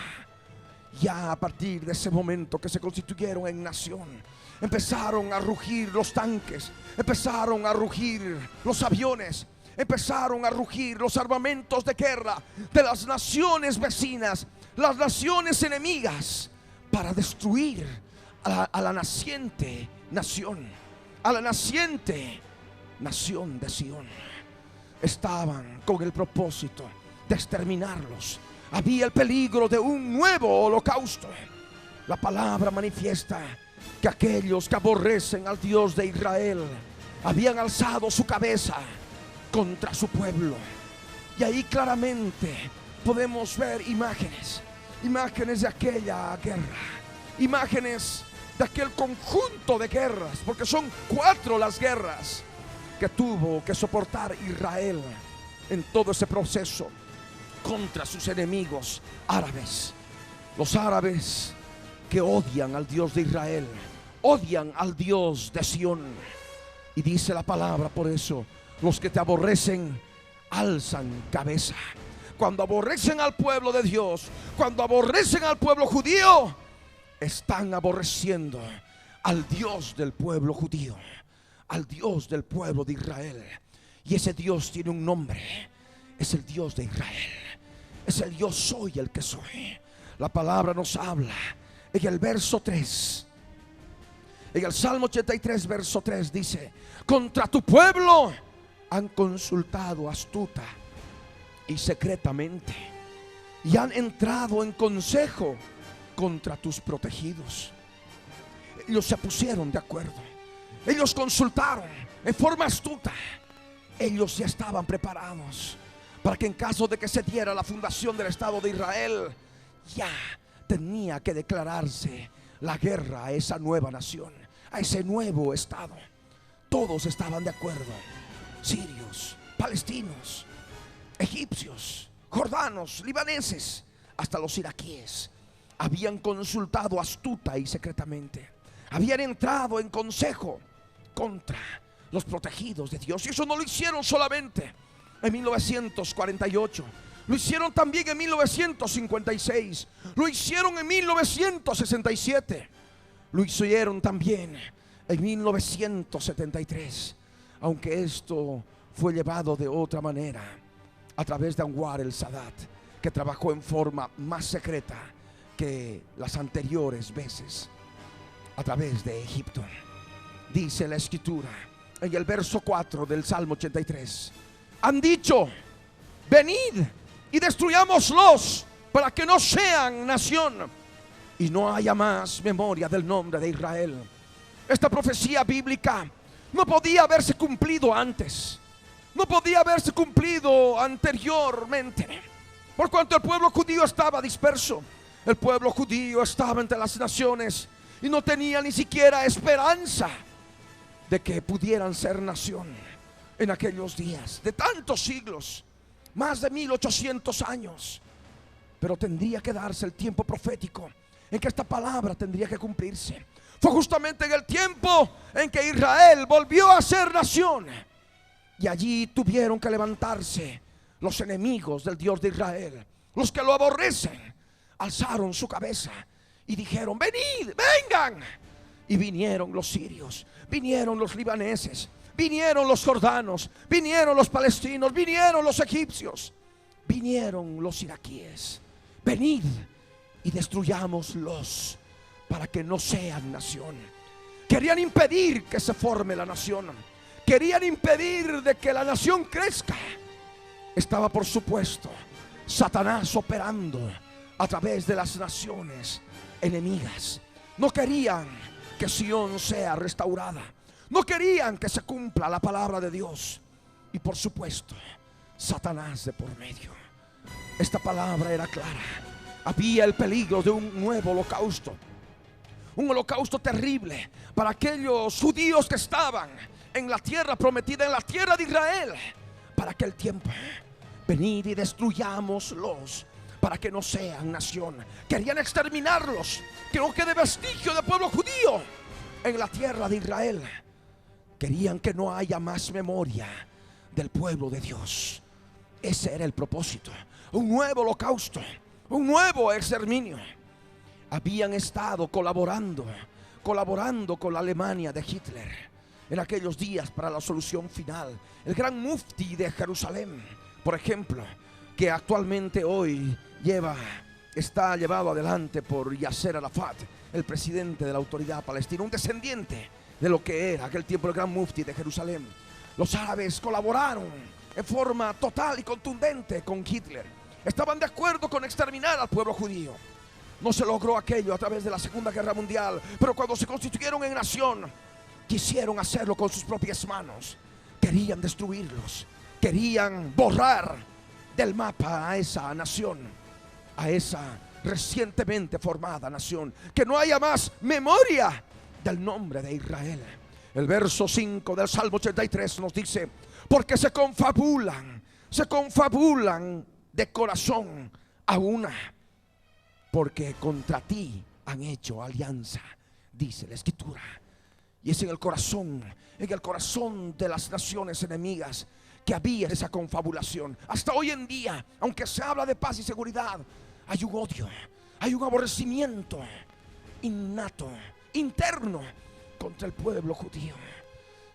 Ya a partir de ese momento que se constituyeron en nación, empezaron a rugir los tanques, empezaron a rugir los aviones, empezaron a rugir los armamentos de guerra de las naciones vecinas, las naciones enemigas, para destruir a la naciente nación, a la naciente nación de Sión. Estaban con el propósito de exterminarlos. Había el peligro de un nuevo holocausto. La palabra manifiesta que aquellos que aborrecen al Dios de Israel habían alzado su cabeza contra su pueblo. Y ahí claramente podemos ver imágenes de aquella guerra, imágenes de aquel conjunto de guerras, porque son 4 las guerras que tuvo que soportar Israel en todo ese proceso contra sus enemigos árabes. Los árabes que odian al Dios de Israel, odian al Dios de Sión. Y dice la palabra, por eso, los que te aborrecen alzan cabeza. Cuando aborrecen al pueblo de Dios, cuando aborrecen al pueblo judío, están aborreciendo al Dios del pueblo judío, al Dios del pueblo de Israel. Y ese Dios tiene un nombre: es el Dios de Israel, es el yo soy el que soy. La palabra nos habla en el verso 3, en el Salmo 83 verso 3 dice: contra tu pueblo han consultado astuta y secretamente, y han entrado en consejo contra tus protegidos. Ellos se pusieron de acuerdo, ellos consultaron en forma astuta. Ellos ya estaban preparados para que en caso de que se diera la fundación del Estado de Israel, ya tenía que declararse la guerra a esa nueva nación, a ese nuevo Estado. Todos estaban de acuerdo: sirios, palestinos, egipcios, jordanos, libaneses, hasta los iraquíes. Habían consultado astuta y secretamente, habían entrado en consejo contra los protegidos de Dios. Y eso no lo hicieron solamente en 1948, lo hicieron también en 1956, lo hicieron en 1967, lo hicieron también en 1973. Aunque esto fue llevado de otra manera a través de Anwar el Sadat, que trabajó en forma más secreta que las anteriores veces a través de Egipto. Dice la escritura en el verso 4 del Salmo 83: han dicho, venid y destruyámoslos para que no sean nación y no haya más memoria del nombre de Israel. Esta profecía bíblica no podía haberse cumplido antes, no podía haberse cumplido anteriormente, por cuanto el pueblo judío estaba disperso. El pueblo judío estaba entre las naciones y no tenía ni siquiera esperanza de que pudieran ser nación en aquellos días, de tantos siglos, más de 1800 años. Pero tendría que darse el tiempo profético en que esta palabra tendría que cumplirse. Fue justamente en el tiempo en que Israel volvió a ser nación Y allí tuvieron que levantarse los enemigos del Dios de Israel, los que lo aborrecen. Alzaron su cabeza y dijeron: venid, vengan. Y vinieron los sirios, vinieron los libaneses, vinieron los jordanos, vinieron los palestinos, vinieron los egipcios, vinieron los iraquíes. Venid y destruyámoslos para que no sean nación. Querían impedir que se forme la nación. Querían impedir de que la nación crezca. Estaba, por supuesto, Satanás operando a través de las naciones enemigas. No querían que Sión sea restaurada. No querían que se cumpla la palabra de Dios. Y por supuesto, Satanás de por medio. Esta palabra era clara. Había el peligro de un nuevo holocausto. Un holocausto terrible para aquellos judíos que estaban en la tierra prometida, en la tierra de Israel, para aquel tiempo. Venid y destruyámoslos para que no sean nación. Querían exterminarlos, que no quede vestigio de pueblo judío en la tierra de Israel. Querían que no haya más memoria del pueblo de Dios. Ese era el propósito. Un nuevo holocausto, un nuevo exterminio. Habían estado colaborando con la Alemania de Hitler en aquellos días para la solución final. El gran mufti de Jerusalén, por ejemplo, que actualmente hoy está llevado adelante por Yasser Arafat, el presidente de la autoridad palestina, un descendiente de lo que era aquel tiempo el gran mufti de Jerusalén. Los árabes colaboraron en forma total y contundente con Hitler. Estaban de acuerdo con exterminar al pueblo judío. No se logró aquello a través de la Segunda Guerra Mundial, pero cuando se constituyeron en nación, quisieron hacerlo con sus propias manos. Querían destruirlos, querían borrar del mapa a esa nación, a esa recientemente formada nación. Que no haya más memoria del nombre de Israel. El verso 5 del Salmo 83 nos dice: porque se confabulan de corazón a una, porque contra ti han hecho alianza, dice la Escritura. Y es en el corazón de las naciones enemigas que había esa confabulación. Hasta hoy en día, aunque se habla de paz y seguridad, hay un odio, hay un aborrecimiento innato, interno, contra el pueblo judío.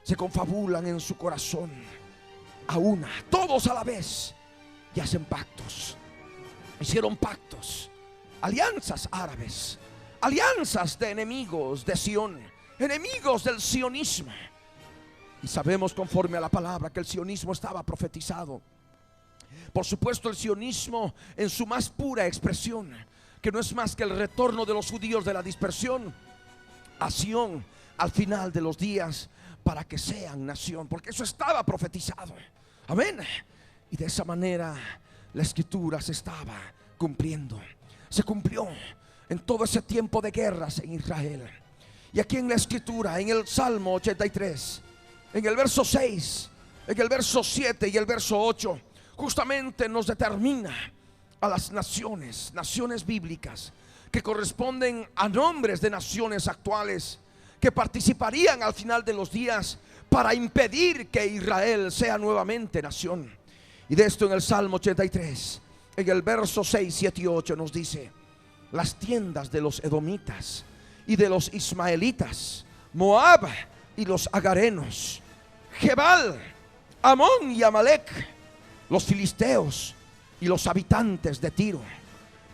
Se confabulan en su corazón a una, todos a la vez, y hacen pactos. Hicieron pactos, alianzas árabes, alianzas de enemigos de Sión, enemigos del sionismo. Y sabemos, conforme a la palabra, que el sionismo estaba profetizado. Por supuesto, el sionismo en su más pura expresión, que no es más que el retorno de los judíos de la dispersión a Sión al final de los días, para que sean nación, porque eso estaba profetizado. Amén. Y de esa manera la Escritura se estaba cumpliendo. Se cumplió en todo ese tiempo de guerras en Israel. Y aquí en la Escritura, en el Salmo 83, en el verso 6, en el verso 7 y el verso 8, justamente nos determina a las naciones bíblicas, que corresponden a nombres de naciones actuales que participarían al final de los días para impedir que Israel sea nuevamente nación. Y de esto en el Salmo 83, en el verso 6, 7 y 8 nos dice: las tiendas de los edomitas y de los ismaelitas, Moab y los agarenos, Gebal, Amón y Amalek, los filisteos y los habitantes de Tiro.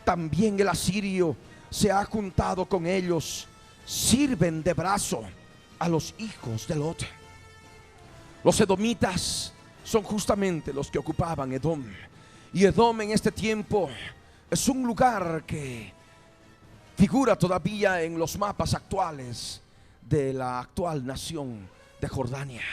También el asirio se ha juntado con ellos, sirven de brazo a los hijos de Lot. Los edomitas son justamente los que ocupaban Edom. Y Edom en este tiempo es un lugar que figura todavía en los mapas actuales de la actual nación de Jordania.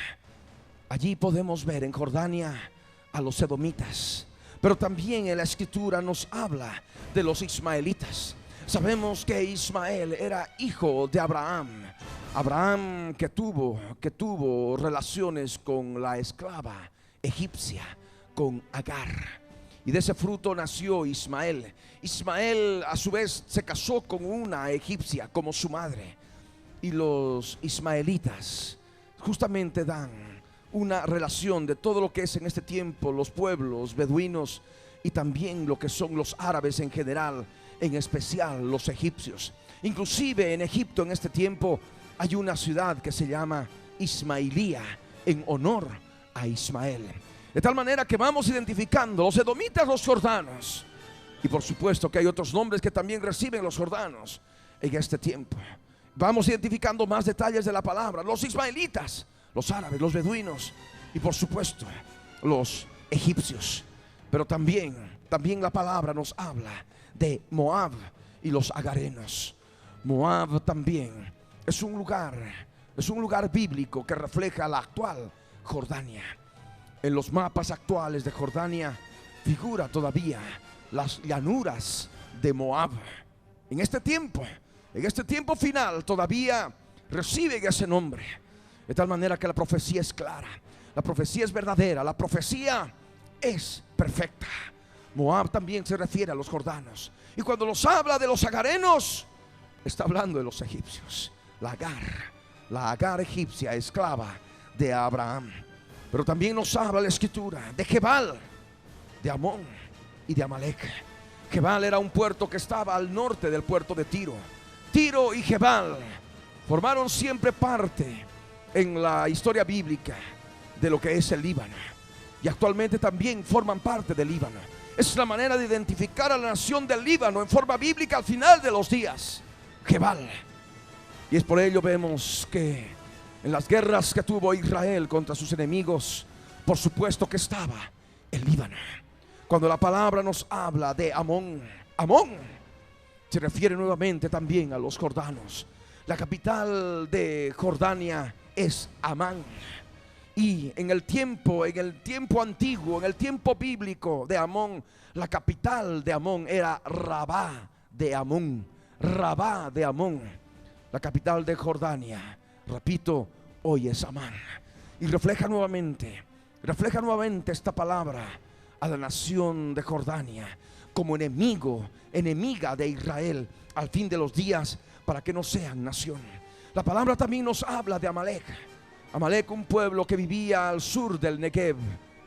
Allí podemos ver en Jordania a los edomitas, pero también en la Escritura nos habla de los ismaelitas. Sabemos que Ismael era hijo de Abraham. Abraham que tuvo relaciones con la esclava egipcia, con Agar. Y de ese fruto nació Ismael. Ismael a su vez se casó con una egipcia como su madre. Y los ismaelitas justamente dan una relación de todo lo que es en este tiempo los pueblos beduinos y también lo que son los árabes en general, en especial los egipcios. Inclusive en Egipto en este tiempo hay una ciudad que se llama Ismailía, en honor a Ismael. De tal manera que vamos identificando los edomitas, los jordanos, y por supuesto que hay otros nombres que también reciben los jordanos en este tiempo. Vamos identificando más detalles de la palabra: los ismaelitas, los árabes, los beduinos y por supuesto los egipcios. Pero también la palabra nos habla de Moab y los agarenos. Moab también es un lugar bíblico que refleja la actual Jordania. En los mapas actuales de Jordania figura todavía las llanuras de Moab. En este tiempo final todavía reciben ese nombre. De tal manera que la profecía es clara, la profecía es verdadera, la profecía es perfecta. Moab también se refiere a los jordanos. Y cuando nos habla de los agarenos, está hablando de los egipcios. La Agar egipcia, esclava de Abraham. Pero también nos habla la escritura de Gebal, de Amón y de Amalek. Gebal era un puerto que estaba al norte del puerto de Tiro. Tiro y Gebal formaron siempre parte en la historia bíblica de lo que es el Líbano, y actualmente también forman parte del Líbano. Es la manera de identificar a la nación del Líbano en forma bíblica al final de los días: Gebal. Y es por ello vemos que en las guerras que tuvo Israel contra sus enemigos, por supuesto que estaba el Líbano. Cuando la palabra nos habla de Amón se refiere nuevamente también a los jordanos. La capital de Jordania es Amán. Y en el tiempo antiguo, en el tiempo bíblico de Amón, la capital de Amón era Rabá de Amón. Rabá de Amón. La capital de Jordania, repito, hoy es Amán. Y refleja nuevamente esta palabra a la nación de Jordania como enemiga de Israel al fin de los días, para que no sean nación. La palabra también nos habla de Amalek. Amalek, un pueblo que vivía al sur del Negev,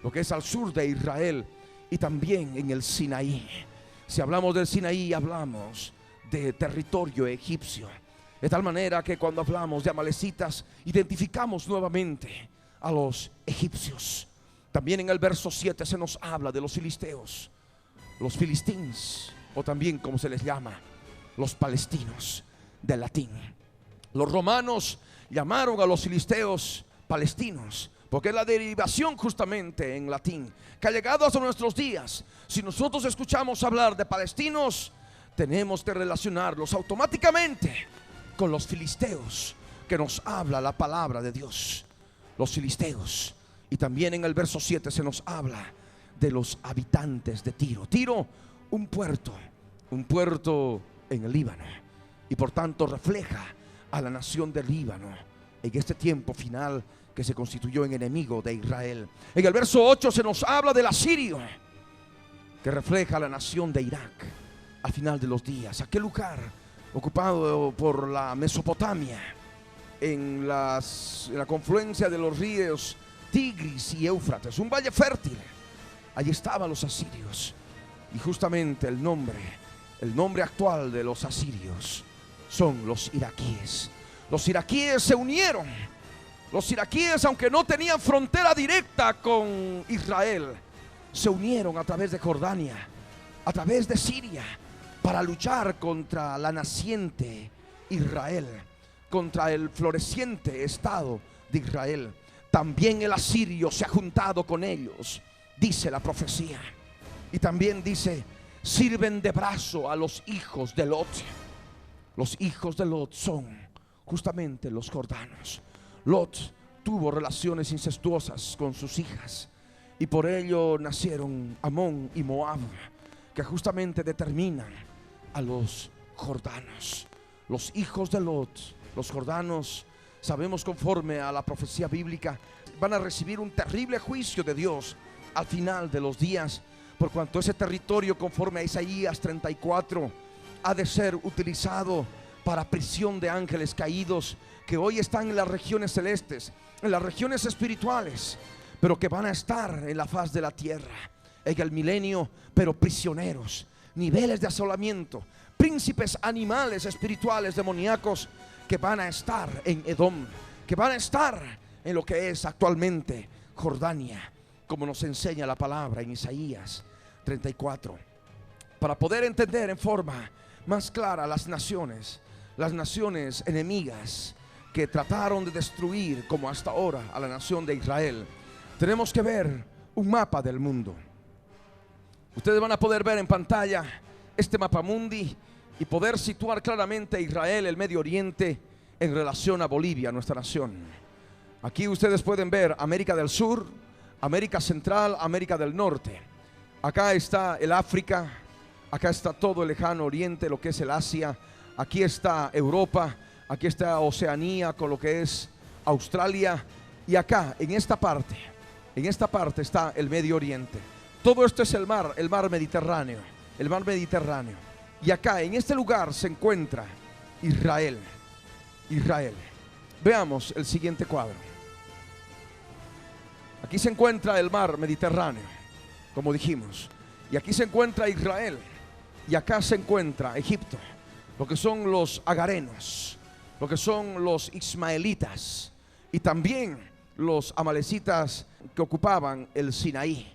lo que es al sur de Israel, y también en el Sinaí. Si hablamos del Sinaí, hablamos de territorio egipcio. De tal manera que cuando hablamos de amalecitas, identificamos nuevamente a los egipcios. También en el verso 7 se nos habla de los filisteos, los filistines, o también como se les llama, los palestinos del latín. Los romanos llamaron a los filisteos palestinos, porque es la derivación justamente en latín que ha llegado hasta nuestros días. Si nosotros escuchamos hablar de palestinos, tenemos que relacionarlos automáticamente con los filisteos que nos habla la palabra de Dios. Los filisteos. Y también en el verso 7 se nos habla de los habitantes de Tiro. Tiro, un puerto en el Líbano, y por tanto refleja a la nación del Líbano en este tiempo final que se constituyó en enemigo de Israel. En el verso 8 se nos habla del asirio, que refleja a la nación de Irak al final de los días, aquel lugar ocupado por la Mesopotamia, en la confluencia de los ríos Tigris y Éufrates, un valle fértil. Allí estaban los asirios, y justamente el nombre actual de los asirios son los iraquíes. Los iraquíes se unieron. Los iraquíes, aunque no tenían frontera directa con Israel, se unieron a través de Jordania, a través de Siria, para luchar contra la naciente Israel, contra el floreciente estado de Israel. También el asirio se ha juntado con ellos, dice la profecía. Y también dice: sirven de brazo a los hijos de Lot. Los hijos de Lot son justamente los jordanos. Lot tuvo relaciones incestuosas con sus hijas, y por ello nacieron Amón y Moab, que justamente determinan a los jordanos. Los hijos de Lot, los jordanos, sabemos conforme a la profecía bíblica, van a recibir un terrible juicio de Dios al final de los días, por cuanto ese territorio, conforme a Isaías 34, ha de ser utilizado para prisión de ángeles caídos que hoy están en las regiones celestes, en las regiones espirituales, pero que van a estar en la faz de la tierra en el milenio, pero prisioneros, niveles de asolamiento, príncipes animales espirituales demoníacos que van a estar en Edom, que van a estar en lo que es actualmente Jordania, como nos enseña la palabra en Isaías 34. Para poder entender en forma más clara las naciones enemigas que trataron de destruir como hasta ahora a la nación de Israel, tenemos que ver un mapa del mundo. Ustedes van a poder ver en pantalla este mapa mundi y poder situar claramente a Israel, el Medio Oriente, en relación a Bolivia, nuestra nación. Aquí ustedes pueden ver América del Sur, América Central, América del Norte. Acá está el África, acá está todo el lejano oriente, lo que es el Asia. Aquí está Europa, aquí está Oceanía con lo que es Australia. Y acá, en esta parte está el Medio Oriente. Todo esto es el mar Mediterráneo, el mar Mediterráneo. Y acá, en este lugar, se encuentra Israel. Veamos el siguiente cuadro. Aquí se encuentra el mar Mediterráneo, como dijimos. Y aquí se encuentra Israel. Y acá se encuentra Egipto, lo que son los agarenos, lo que son los ismaelitas y también los amalecitas que ocupaban el Sinaí,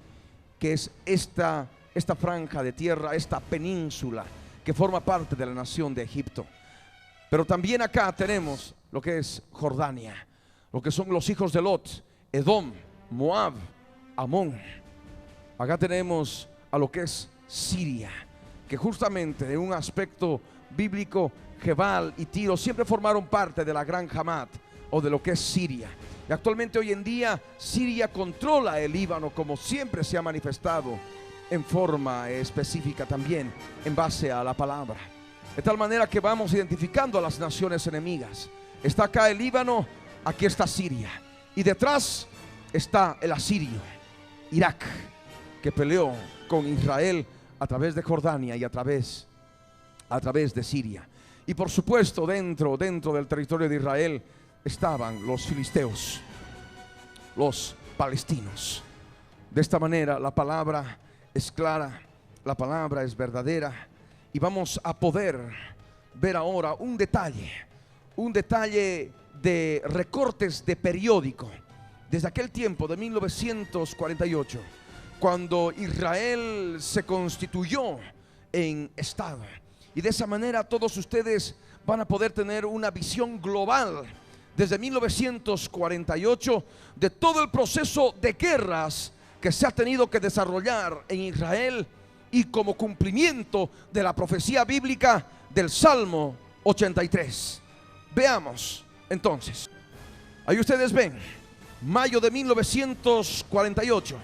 que es esta franja de tierra, esta península que forma parte de la nación de Egipto. Pero también acá tenemos lo que es Jordania, lo que son los hijos de Lot, Edom, Moab, Amón. Acá tenemos a lo que es Siria, que justamente en un aspecto bíblico, Jebal y Tiro siempre formaron parte de la gran Hamat o de lo que es Siria. Y actualmente hoy en día Siria controla el Líbano, como siempre se ha manifestado en forma específica también en base a la palabra. De tal manera que vamos identificando a las naciones enemigas. Está acá el Líbano, aquí está Siria. Y detrás está el asirio, Irak, que peleó con Israel a través de Jordania y a través de Siria. Y por supuesto dentro del territorio de Israel estaban los filisteos, los palestinos. De esta manera la palabra es clara, la palabra es verdadera, y vamos a poder ver ahora un detalle de recortes de periódico desde aquel tiempo de 1948, cuando Israel se constituyó en Estado. Y de esa manera todos ustedes van a poder tener una visión global desde 1948 de todo el proceso de guerras que se ha tenido que desarrollar en Israel, y como cumplimiento de la profecía bíblica del Salmo 83. Veamos entonces. Ahí ustedes ven, mayo de 1948,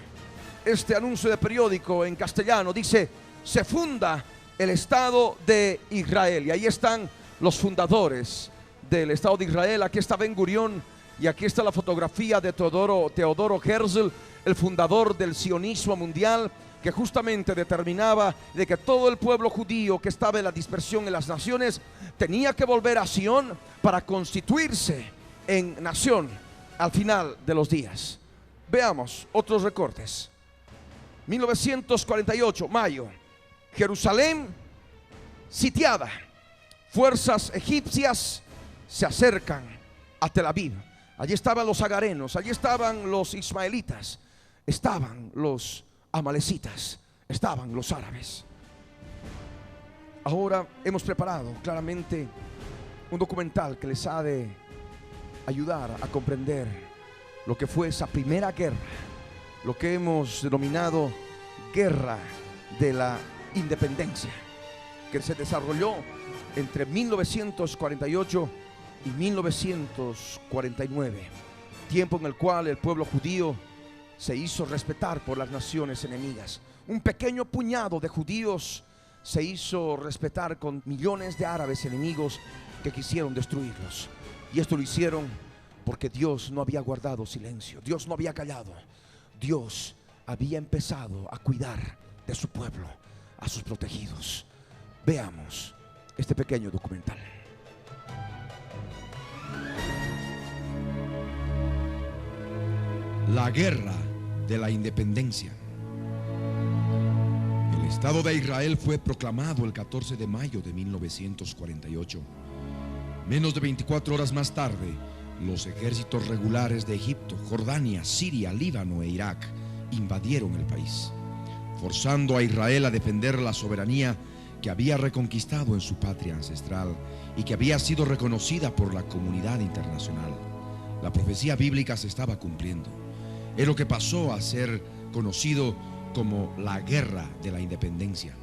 este anuncio de periódico en castellano dice: se funda el Estado de Israel. Y ahí están los fundadores del Estado de Israel. Aquí está Ben Gurión y aquí está la fotografía de Teodoro Herzl, el fundador del sionismo mundial, que justamente determinaba de que todo el pueblo judío que estaba en la dispersión en las naciones tenía que volver a Sion para constituirse en nación al final de los días. Veamos otros recortes. 1948, mayo, Jerusalén sitiada. Fuerzas egipcias se acercan a Tel Aviv. Allí estaban los agarenos, allí estaban los ismaelitas, estaban los amalecitas, estaban los árabes. Ahora hemos preparado claramente un documental que les ha de ayudar a comprender lo que fue esa primera guerra, lo que hemos denominado guerra de la independencia, que se desarrolló entre 1948 y 1949, tiempo en el cual el pueblo judío se hizo respetar por las naciones enemigas. Un pequeño puñado de judíos se hizo respetar con millones de árabes enemigos que quisieron destruirlos. Y esto lo hicieron porque Dios no había guardado silencio, Dios no había callado. Dios había empezado a cuidar de su pueblo, a sus protegidos. Veamos este pequeño documental. La guerra de la independencia. El Estado de Israel fue proclamado el 14 de mayo de 1948. Menos de 24 horas más tarde, los ejércitos regulares de Egipto, Jordania, Siria, Líbano e Irak invadieron el país, forzando a Israel a defender la soberanía que había reconquistado en su patria ancestral y que había sido reconocida por la comunidad internacional. La profecía bíblica se estaba cumpliendo. Es lo que pasó a ser conocido como la Guerra de la Independencia.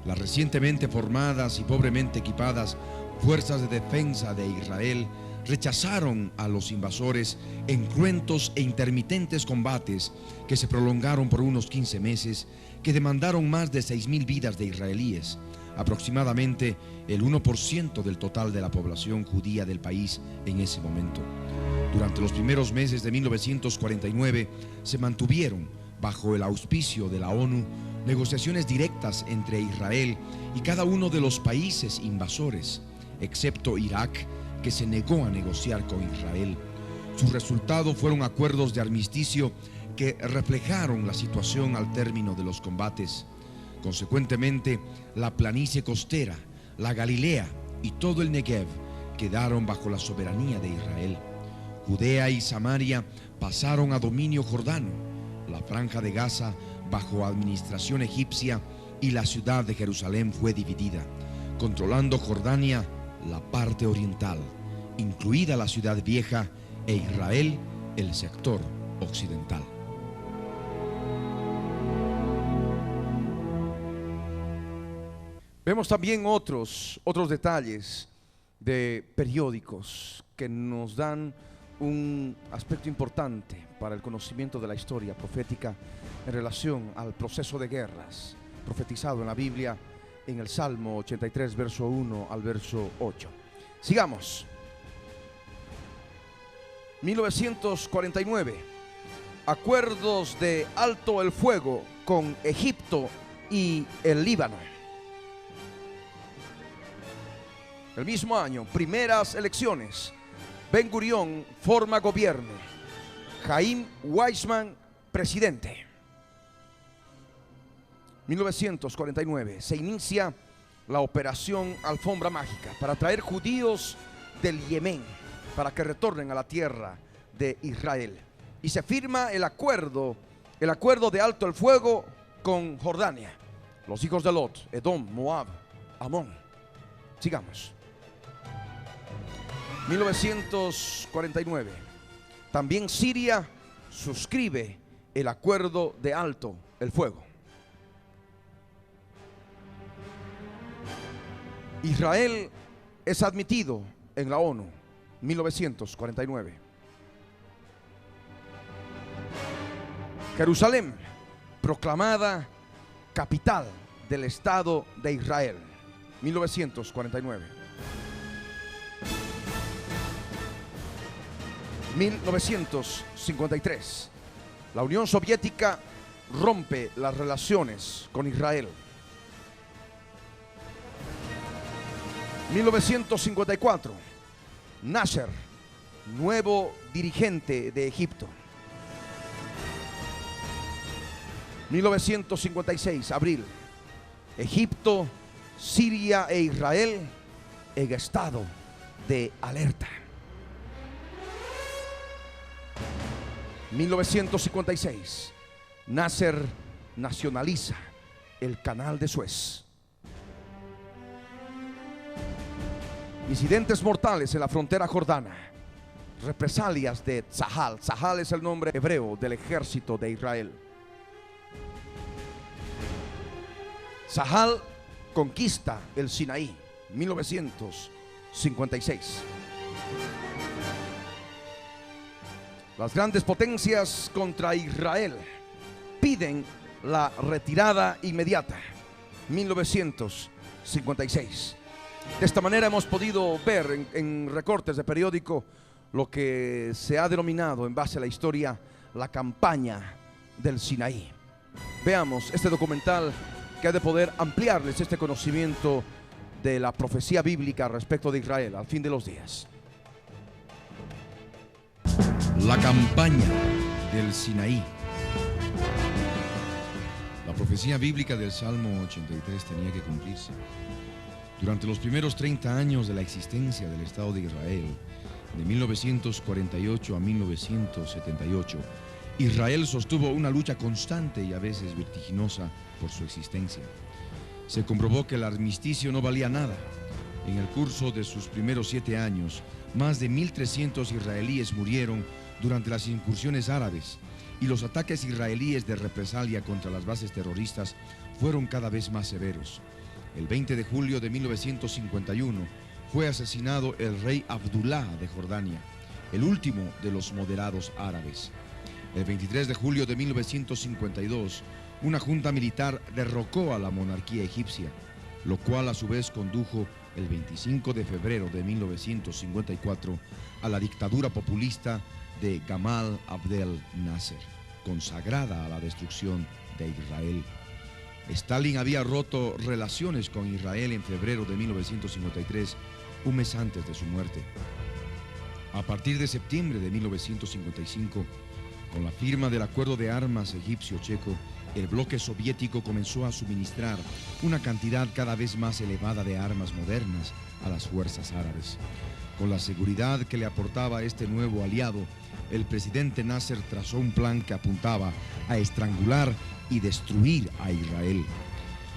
Las recientemente formadas y pobremente equipadas fuerzas de defensa de Israel rechazaron a los invasores en cruentos e intermitentes combates que se prolongaron por unos 15 meses, que demandaron más de 6.000 vidas de israelíes, aproximadamente el 1% del total de la población judía del país en ese momento. Durante los primeros meses de 1949 se mantuvieron, bajo el auspicio de la ONU, negociaciones directas entre Israel y cada uno de los países invasores, excepto Irak, que se negó a negociar con Israel. Su resultado fueron acuerdos de armisticio que reflejaron la situación al término de los combates. Consecuentemente, la planicie costera, la Galilea y todo el Negev quedaron bajo la soberanía de Israel. Judea y Samaria pasaron a dominio jordano, la franja de Gaza bajo administración egipcia y la ciudad de Jerusalén fue dividida, controlando Jordania la parte oriental, incluida la ciudad vieja, e Israel el sector occidental. Vemos también otros detalles de periódicos que nos dan un aspecto importante para el conocimiento de la historia profética en relación al proceso de guerras profetizado en la Biblia en el Salmo 83, verso 1 al verso 8. Sigamos. 1949. Acuerdos de alto el fuego con Egipto y el Líbano. El mismo año, primeras elecciones. Ben Gurión forma gobierno. Chaim Weizmann, presidente. 1949, se inicia la operación Alfombra Mágica para traer judíos del Yemen para que retornen a la tierra de Israel. Y se firma el acuerdo de alto el fuego con Jordania, los hijos de Lot, Edom, Moab, Amón. Sigamos. 1949, también Siria suscribe el acuerdo de alto el fuego. Israel es admitido en la ONU, 1949. Jerusalén, proclamada capital del Estado de Israel, 1949. 1953, la Unión Soviética rompe las relaciones con Israel. 1954, Nasser, nuevo dirigente de Egipto. 1956, abril, Egipto, Siria e Israel en estado de alerta. 1956, Nasser nacionaliza el canal de Suez. Incidentes mortales en la frontera jordana. Represalias de Tzahal. Tzahal es el nombre hebreo del ejército de Israel. Tzahal conquista el Sinaí, 1956. Las grandes potencias contra Israel piden la retirada inmediata, 1956. De esta manera hemos podido ver en recortes de periódico lo que se ha denominado en base a la historia la campaña del Sinaí. Veamos este documental que ha de poder ampliarles este conocimiento de la profecía bíblica respecto de Israel al fin de los días. La campaña del Sinaí. La profecía bíblica del Salmo 83 tenía que cumplirse. Durante los primeros 30 años de la existencia del Estado de Israel, de 1948 a 1978, Israel sostuvo una lucha constante y a veces vertiginosa por su existencia. Se comprobó que el armisticio no valía nada. En el curso de sus primeros 7 años, más de 1.300 israelíes murieron durante las incursiones árabes, y los ataques israelíes de represalia contra las bases terroristas fueron cada vez más severos. El 20 de julio de 1951 fue asesinado el rey Abdullah de Jordania, el último de los moderados árabes. El 23 de julio de 1952, una junta militar derrocó a la monarquía egipcia, lo cual a su vez condujo el 25 de febrero de 1954 a la dictadura populista de Gamal Abdel Nasser, consagrada a la destrucción de Israel. Stalin había roto relaciones con Israel en febrero de 1953, un mes antes de su muerte. A partir de septiembre de 1955, con la firma del acuerdo de armas egipcio-checo, el bloque soviético comenzó a suministrar una cantidad cada vez más elevada de armas modernas a las fuerzas árabes. Con la seguridad que le aportaba este nuevo aliado, el presidente Nasser trazó un plan que apuntaba a estrangular y destruir a Israel.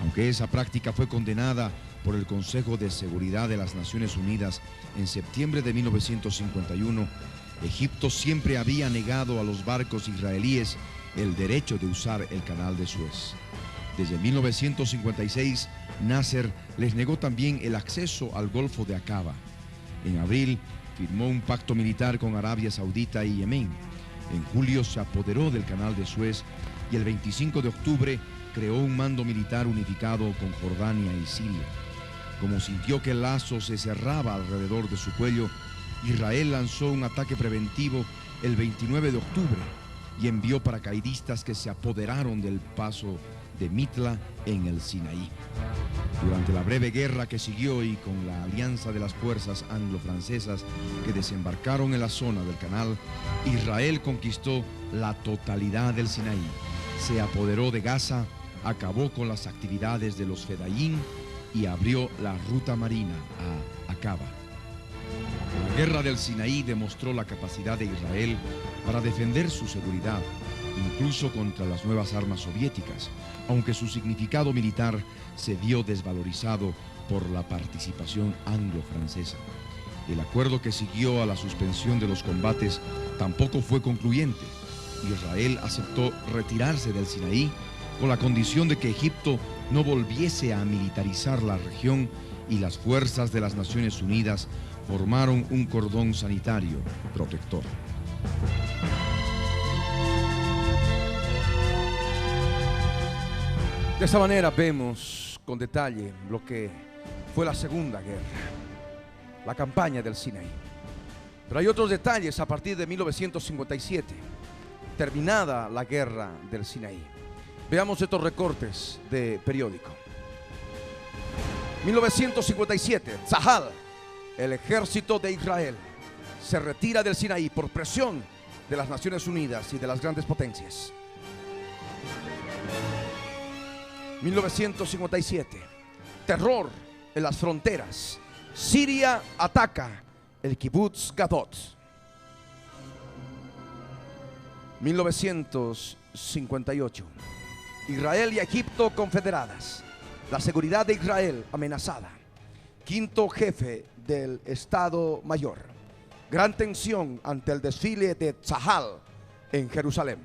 Aunque esa práctica fue condenada por el Consejo de Seguridad de las Naciones Unidas en septiembre de 1951, Egipto siempre había negado a los barcos israelíes el derecho de usar el canal de Suez. Desde 1956, Nasser les negó también el acceso al Golfo de Aqaba. En abril, firmó un pacto militar con Arabia Saudita y Yemen. En julio se apoderó del canal de Suez y el 25 de octubre creó un mando militar unificado con Jordania y Siria. Como sintió que el lazo se cerraba alrededor de su cuello, Israel lanzó un ataque preventivo el 29 de octubre y envió paracaidistas que se apoderaron del paso de Mitla en el Sinaí. Durante la breve guerra que siguió y con la alianza de las fuerzas anglo-francesas que desembarcaron en la zona del canal, Israel conquistó la totalidad del Sinaí, se apoderó de Gaza, acabó con las actividades de los Fedayín y abrió la ruta marina a Aqaba. La guerra del Sinaí demostró la capacidad de Israel para defender su seguridad, incluso contra las nuevas armas soviéticas, aunque su significado militar se vio desvalorizado por la participación anglo-francesa. El acuerdo que siguió a la suspensión de los combates tampoco fue concluyente. Israel aceptó retirarse del Sinaí con la condición de que Egipto no volviese a militarizar la región, y las fuerzas de las Naciones Unidas formaron un cordón sanitario protector. De esta manera vemos con detalle lo que fue la Segunda Guerra, la campaña del Sinaí. Pero hay otros detalles a partir de 1957, terminada la Guerra del Sinaí. Veamos estos recortes de periódico. 1957, Tzahal, el ejército de Israel, se retira del Sinaí por presión de las Naciones Unidas y de las grandes potencias. 1957, terror en las fronteras. Siria ataca el Kibbutz Gadot. 1958, Israel y Egipto confederadas. La seguridad de Israel amenazada. Quinto jefe del Estado Mayor. Gran tensión ante el desfile de Tzahal en Jerusalén.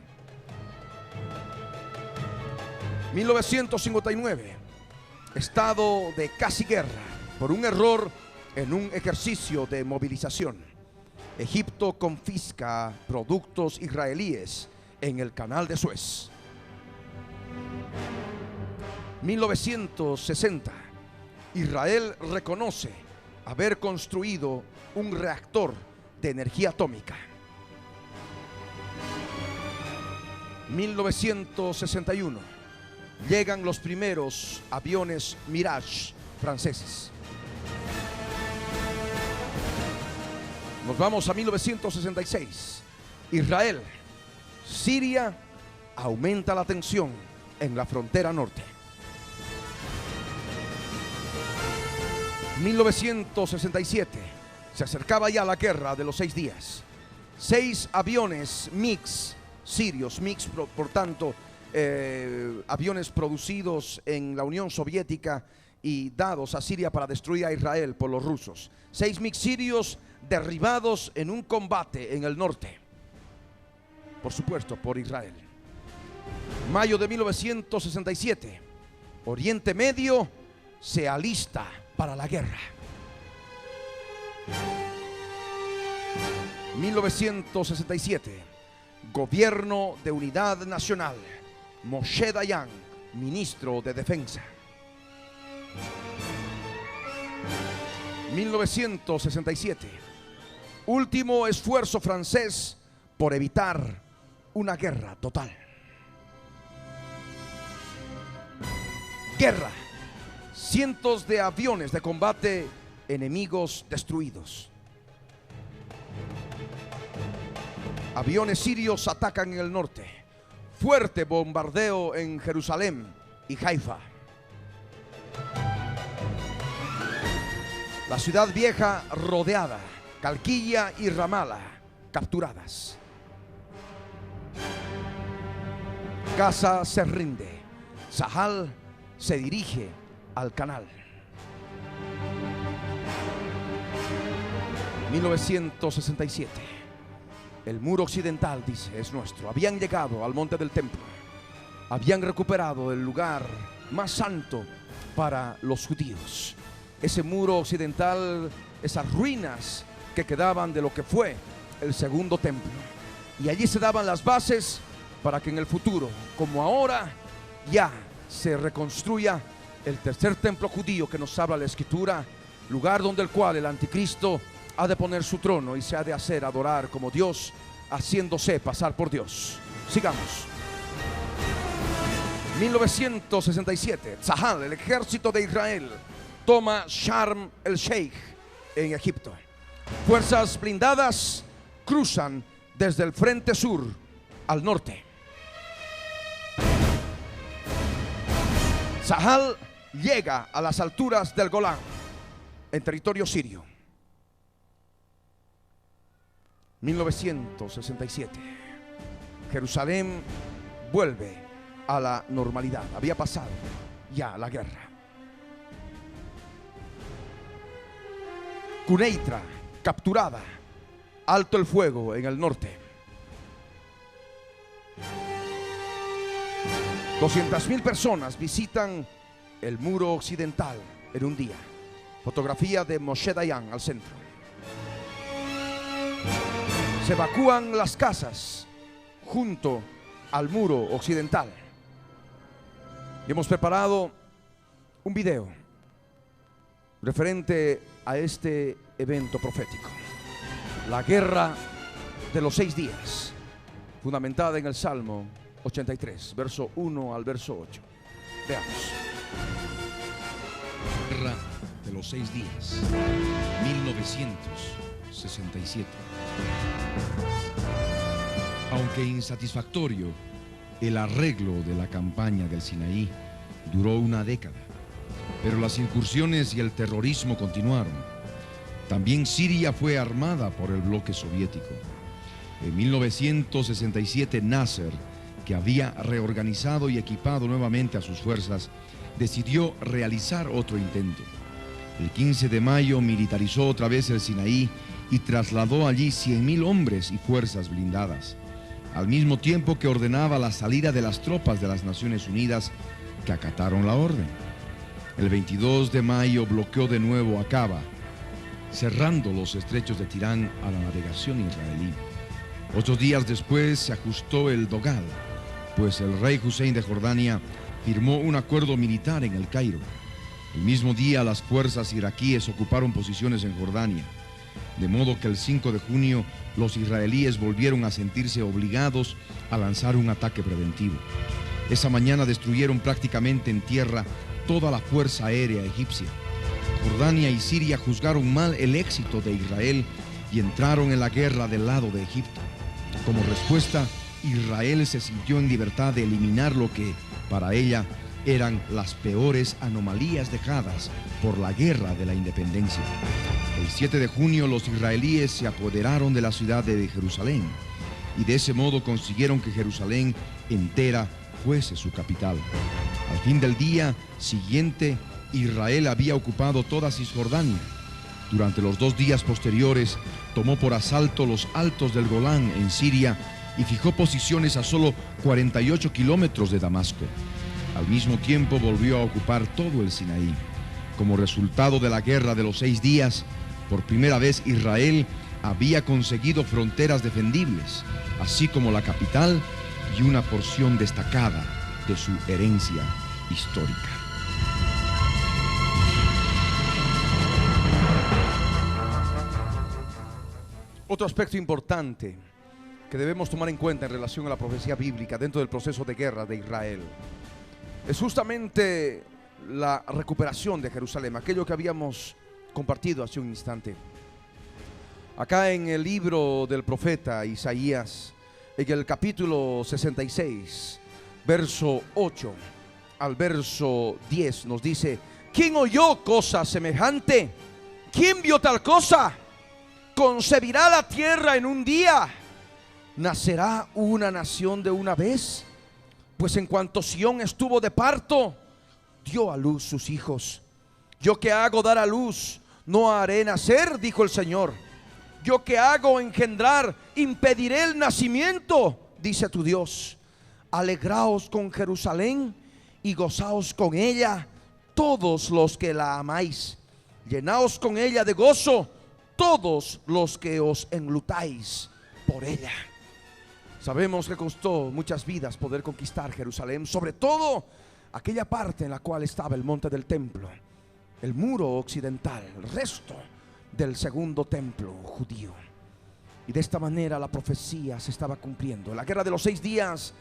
1959, estado de casi guerra por un error en un ejercicio de movilización. Egipto confisca productos israelíes en el canal de Suez. 1960, Israel reconoce haber construido un reactor de energía atómica. 1961, llegan los primeros aviones Mirage franceses. Nos vamos a 1966. Israel Siria aumenta la tensión en la frontera norte. 1967, se acercaba ya la guerra de los 6 días. 6 aviones MiG sirios, MiG por tanto, aviones producidos en la Unión Soviética y dados a Siria para destruir a Israel por los rusos. 6 MiG sirios derribados en un combate en el norte, por supuesto por Israel. Mayo de 1967, Oriente Medio se alista para la guerra. 1967, Gobierno de Unidad Nacional, Moshe Dayan, ministro de Defensa. 1967, último esfuerzo francés por evitar una guerra total. Guerra. Cientos de aviones de combate enemigos destruidos. Aviones sirios atacan en el norte. Fuerte bombardeo en Jerusalén y Haifa. La ciudad vieja rodeada. Calquilla y Ramala capturadas. Gaza se rinde. Tzahal se dirige al canal. 1967. El muro occidental, dice, es nuestro. Habían llegado al monte del templo. Habían recuperado el lugar más santo para los judíos. Ese muro occidental, esas ruinas que quedaban de lo que fue el segundo templo. Y allí se daban las bases para que en el futuro, como ahora, ya se reconstruya el tercer templo judío que nos habla la Escritura, lugar donde el cual el anticristo ha de poner su trono y se ha de hacer adorar como Dios, haciéndose pasar por Dios. Sigamos. 1967, Tzahal, el ejército de Israel, toma Sharm el Sheikh en Egipto. Fuerzas blindadas cruzan desde el frente sur al norte. Tzahal llega a las alturas del Golán, en territorio sirio. 1967, Jerusalén vuelve a la normalidad. Había pasado ya la guerra. Quneitra capturada. Alto el fuego en el norte. 200,000 personas visitan el muro occidental en un día. Fotografía de Moshe Dayan al centro. Se evacúan las casas junto al muro occidental. Y hemos preparado un video referente a este evento profético. La guerra de los 6 días, fundamentada en el Salmo 83, verso 1 al verso 8. Veamos. Guerra de los 6 días, 1967. Aunque insatisfactorio, el arreglo de la campaña del Sinaí duró una década, pero las incursiones y el terrorismo continuaron. También Siria fue armada por el bloque soviético. En 1967, Nasser, que había reorganizado y equipado nuevamente a sus fuerzas, decidió realizar otro intento. El 15 de mayo militarizó otra vez el Sinaí y trasladó allí 100,000 hombres y fuerzas blindadas, al mismo tiempo que ordenaba la salida de las tropas de las Naciones Unidas, que acataron la orden. El 22 de mayo bloqueó de nuevo Aqaba, cerrando los estrechos de Tirán a la navegación israelí. 8 días después se ajustó el Dogal, pues el rey Hussein de Jordania firmó un acuerdo militar en el Cairo. El mismo día las fuerzas iraquíes ocuparon posiciones en Jordania, de modo que el 5 de junio los israelíes volvieron a sentirse obligados a lanzar un ataque preventivo. Esa mañana destruyeron prácticamente en tierra toda la fuerza aérea egipcia. Jordania y Siria juzgaron mal el éxito de Israel y entraron en la guerra del lado de Egipto. Como respuesta, Israel se sintió en libertad de eliminar lo que para ella eran las peores anomalías dejadas por la guerra de la independencia. El 7 de junio los israelíes se apoderaron de la ciudad de Jerusalén y de ese modo consiguieron que Jerusalén entera fuese su capital. Al fin del día siguiente, Israel había ocupado toda Cisjordania. Durante los 2 días posteriores, tomó por asalto los altos del Golán en Siria y fijó posiciones a solo 48 kilómetros de Damasco. Al mismo tiempo volvió a ocupar todo el Sinaí. Como resultado de la guerra de los 6 días, por primera vez Israel había conseguido fronteras defendibles, así como la capital y una porción destacada de su herencia histórica. Otro aspecto importante que debemos tomar en cuenta en relación a la profecía bíblica dentro del proceso de guerra de Israel es justamente la recuperación de Jerusalén, aquello que habíamos compartido hace un instante. Acá en el libro del profeta Isaías, en el capítulo 66, verso 8 al verso 10, nos dice: ¿quién oyó cosa semejante? ¿Quién vio tal cosa? ¿Concebirá la tierra en un día? ¿Nacerá una nación de una vez? Pues en cuanto Sión estuvo de parto, dio a luz sus hijos. Yo que hago dar a luz, no haré nacer, dijo el Señor. Yo que hago engendrar, impediré el nacimiento, dice tu Dios. Alegraos con Jerusalén y gozaos con ella, todos los que la amáis. Llenaos con ella de gozo, todos los que os enlutáis por ella. Sabemos que costó muchas vidas poder conquistar Jerusalén, sobre todo aquella parte en la cual estaba el monte del templo, el muro occidental, el resto del segundo templo judío. Y de esta manera la profecía se estaba cumpliendo. En la guerra de los 6 días,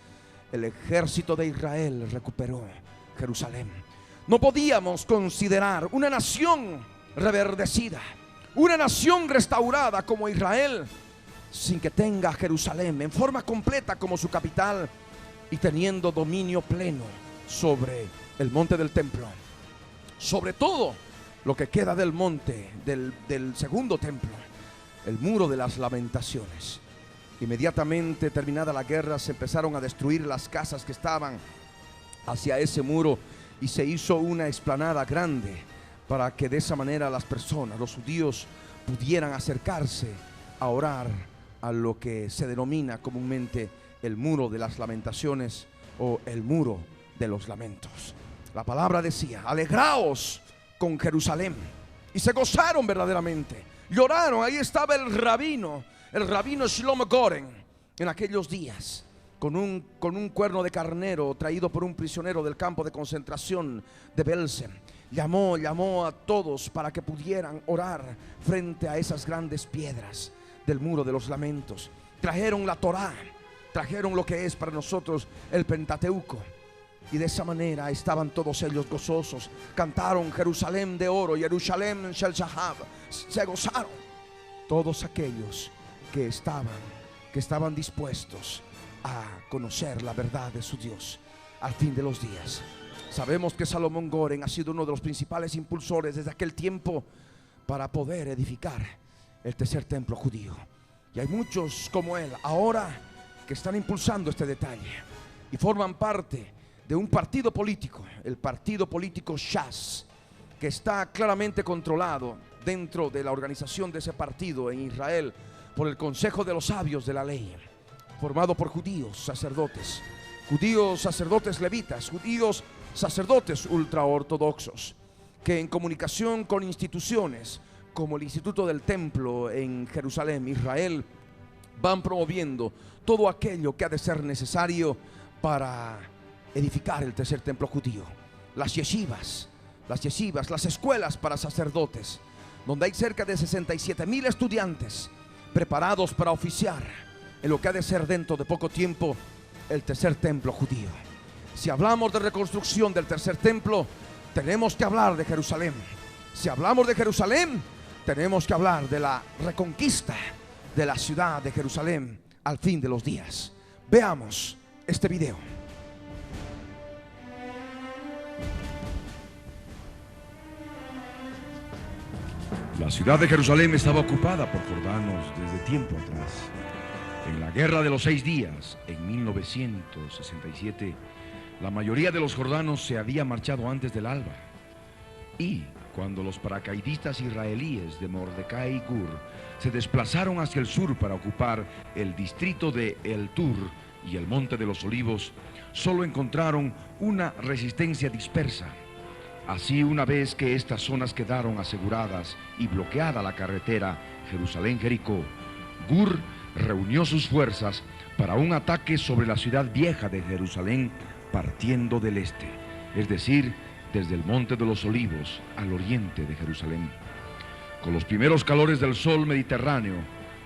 el ejército de Israel recuperó Jerusalén. No podíamos considerar una nación reverdecida, una nación restaurada como Israel, sin que tenga Jerusalén en forma completa como su capital y teniendo dominio pleno sobre el monte del templo, sobre todo lo que queda del monte del segundo templo, el muro de las lamentaciones. Inmediatamente terminada la guerra, se empezaron a destruir las casas que estaban hacia ese muro y se hizo una explanada grande para que de esa manera las personas, los judíos, pudieran acercarse a orar a lo que se denomina comúnmente el muro de las lamentaciones o el muro de los lamentos. La palabra decía: alegraos con Jerusalén. Y se gozaron verdaderamente, lloraron. Ahí estaba el rabino Shlomo Goren en aquellos días, con un cuerno de carnero traído por un prisionero del campo de concentración de Belsen. Llamó a todos para que pudieran orar frente a esas grandes piedras del muro de los lamentos. Trajeron la Torá, trajeron lo que es para nosotros el Pentateuco, y de esa manera estaban todos ellos gozosos. Cantaron Jerusalén de oro, Jerusalén shel Zahab. Se gozaron todos aquellos que estaban dispuestos a conocer la verdad de su Dios al fin de los días. Sabemos que Salomón Goren ha sido uno de los principales impulsores desde aquel tiempo para poder edificar el tercer templo judío. Y hay muchos como él ahora que están impulsando este detalle y forman parte de un partido político, el partido político Shas, que está claramente controlado dentro de la organización de ese partido en Israel por el Consejo de los Sabios de la Ley, formado por judíos sacerdotes levitas, judíos sacerdotes ultraortodoxos, que en comunicación con instituciones como el Instituto del Templo en Jerusalén, Israel, van promoviendo todo aquello que ha de ser necesario para edificar el tercer templo judío. Las yeshivas, las escuelas para sacerdotes, donde hay cerca de 67,000 estudiantes preparados para oficiar en lo que ha de ser dentro de poco tiempo el tercer templo judío. Si hablamos de reconstrucción del tercer templo, tenemos que hablar de Jerusalén. Si hablamos de Jerusalén, tenemos que hablar de la reconquista de la ciudad de Jerusalén al fin de los días. Veamos este video. La ciudad de Jerusalén estaba ocupada por jordanos desde tiempo atrás. En la Guerra de los 6 Días, en 1967, la mayoría de los jordanos se había marchado antes del alba. Y cuando los paracaidistas israelíes de Mordecai y Gur se desplazaron hacia el sur para ocupar el distrito de El Tur y el Monte de los Olivos, solo encontraron una resistencia dispersa. Así, una vez que estas zonas quedaron aseguradas y bloqueada la carretera Jerusalén-Jericó, Gur reunió sus fuerzas para un ataque sobre la ciudad vieja de Jerusalén partiendo del este, es decir, desde el Monte de los Olivos al oriente de Jerusalén. Con los primeros calores del sol mediterráneo,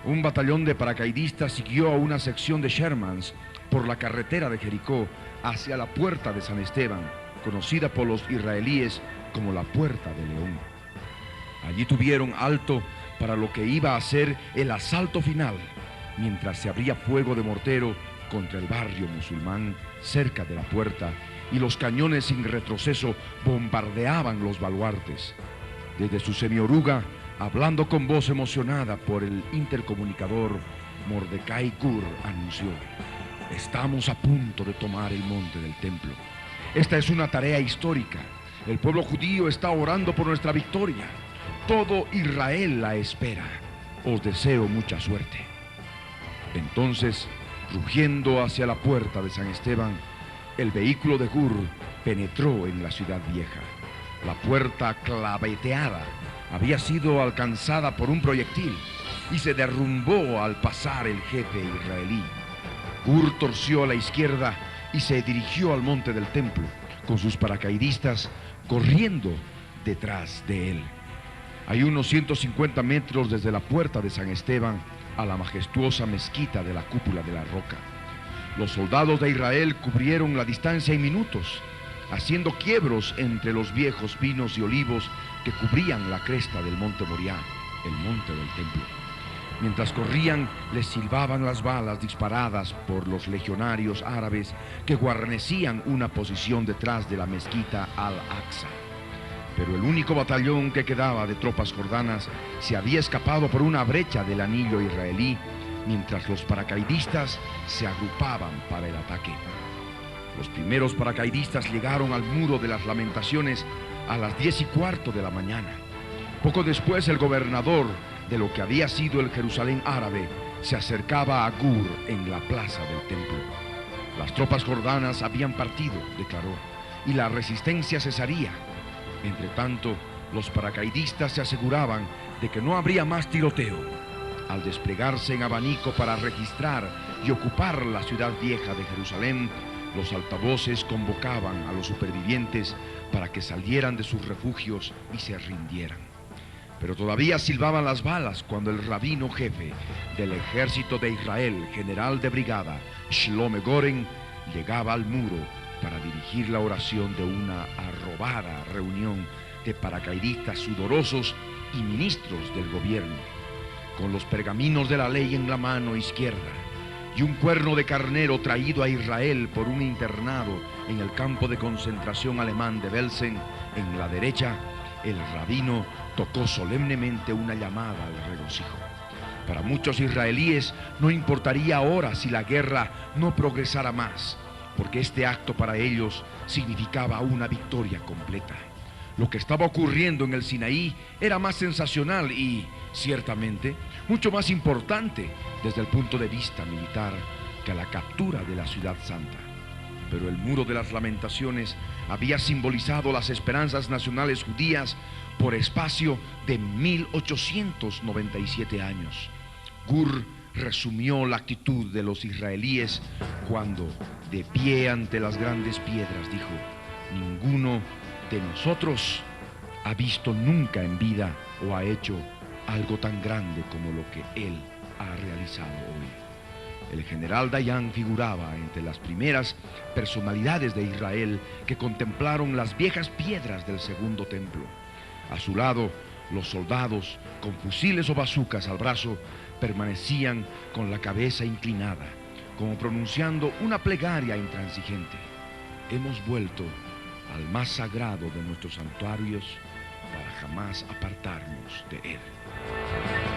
un batallón de paracaidistas siguió a una sección de Shermans por la carretera de Jericó hacia la puerta de San Esteban, conocida por los israelíes como la Puerta de León. Allí tuvieron alto para lo que iba a ser el asalto final, mientras se abría fuego de mortero contra el barrio musulmán cerca de la puerta y los cañones sin retroceso bombardeaban los baluartes. Desde su semioruga, hablando con voz emocionada por el intercomunicador, Mordecai Gur anunció: estamos a punto de tomar el monte del templo. Esta es una tarea histórica. El pueblo judío está orando por nuestra victoria. Todo Israel la espera. Os deseo mucha suerte. Entonces, rugiendo hacia la puerta de San Esteban, el vehículo de Gur penetró en la ciudad vieja. La puerta claveteada había sido alcanzada por un proyectil y se derrumbó al pasar el jefe israelí. Gur torció a la izquierda y se dirigió al monte del templo, con sus paracaidistas corriendo detrás de él. Hay unos 150 metros desde la puerta de San Esteban a la majestuosa mezquita de la cúpula de la roca. Los soldados de Israel cubrieron la distancia en minutos, haciendo quiebros entre los viejos pinos y olivos que cubrían la cresta del monte Moriah, el monte del templo. Mientras corrían, les silbaban las balas disparadas por los legionarios árabes que guarnecían una posición detrás de la mezquita Al-Aqsa. Pero el único batallón que quedaba de tropas jordanas se había escapado por una brecha del anillo israelí, mientras los paracaidistas se agrupaban para el ataque. Los primeros paracaidistas llegaron al Muro de las Lamentaciones a las 10:15 de la mañana. Poco después, el gobernador de lo que había sido el Jerusalén árabe se acercaba a Gur en la plaza del templo. Las tropas jordanas habían partido, declaró, y la resistencia cesaría. Entre tanto, los paracaidistas se aseguraban de que no habría más tiroteo. Al desplegarse en abanico para registrar y ocupar la ciudad vieja de Jerusalén, los altavoces convocaban a los supervivientes para que salieran de sus refugios y se rindieran. Pero todavía silbaban las balas cuando el rabino jefe del ejército de Israel, general de brigada, Shlomo Goren, llegaba al muro para dirigir la oración de una arrobada reunión de paracaidistas sudorosos y ministros del gobierno, con los pergaminos de la ley en la mano izquierda y un cuerno de carnero traído a Israel por un internado en el campo de concentración alemán de Belsen en la derecha. El rabino tocó solemnemente una llamada al regocijo. Para muchos israelíes no importaría ahora si la guerra no progresara más, porque este acto para ellos significaba una victoria completa. Lo que estaba ocurriendo en el Sinaí era más sensacional y, ciertamente, mucho más importante desde el punto de vista militar que la captura de la ciudad santa. Pero el Muro de las Lamentaciones había simbolizado las esperanzas nacionales judías por espacio de 1897 años. Gur resumió la actitud de los israelíes cuando, de pie ante las grandes piedras, dijo: ninguno de nosotros ha visto nunca en vida o ha hecho algo tan grande como lo que él ha realizado hoy. El general Dayan figuraba entre las primeras personalidades de Israel que contemplaron las viejas piedras del segundo templo. A su lado, los soldados, con fusiles o bazucas al brazo, permanecían con la cabeza inclinada, como pronunciando una plegaria intransigente, hemos vuelto al más sagrado de nuestros santuarios para jamás apartarnos de él.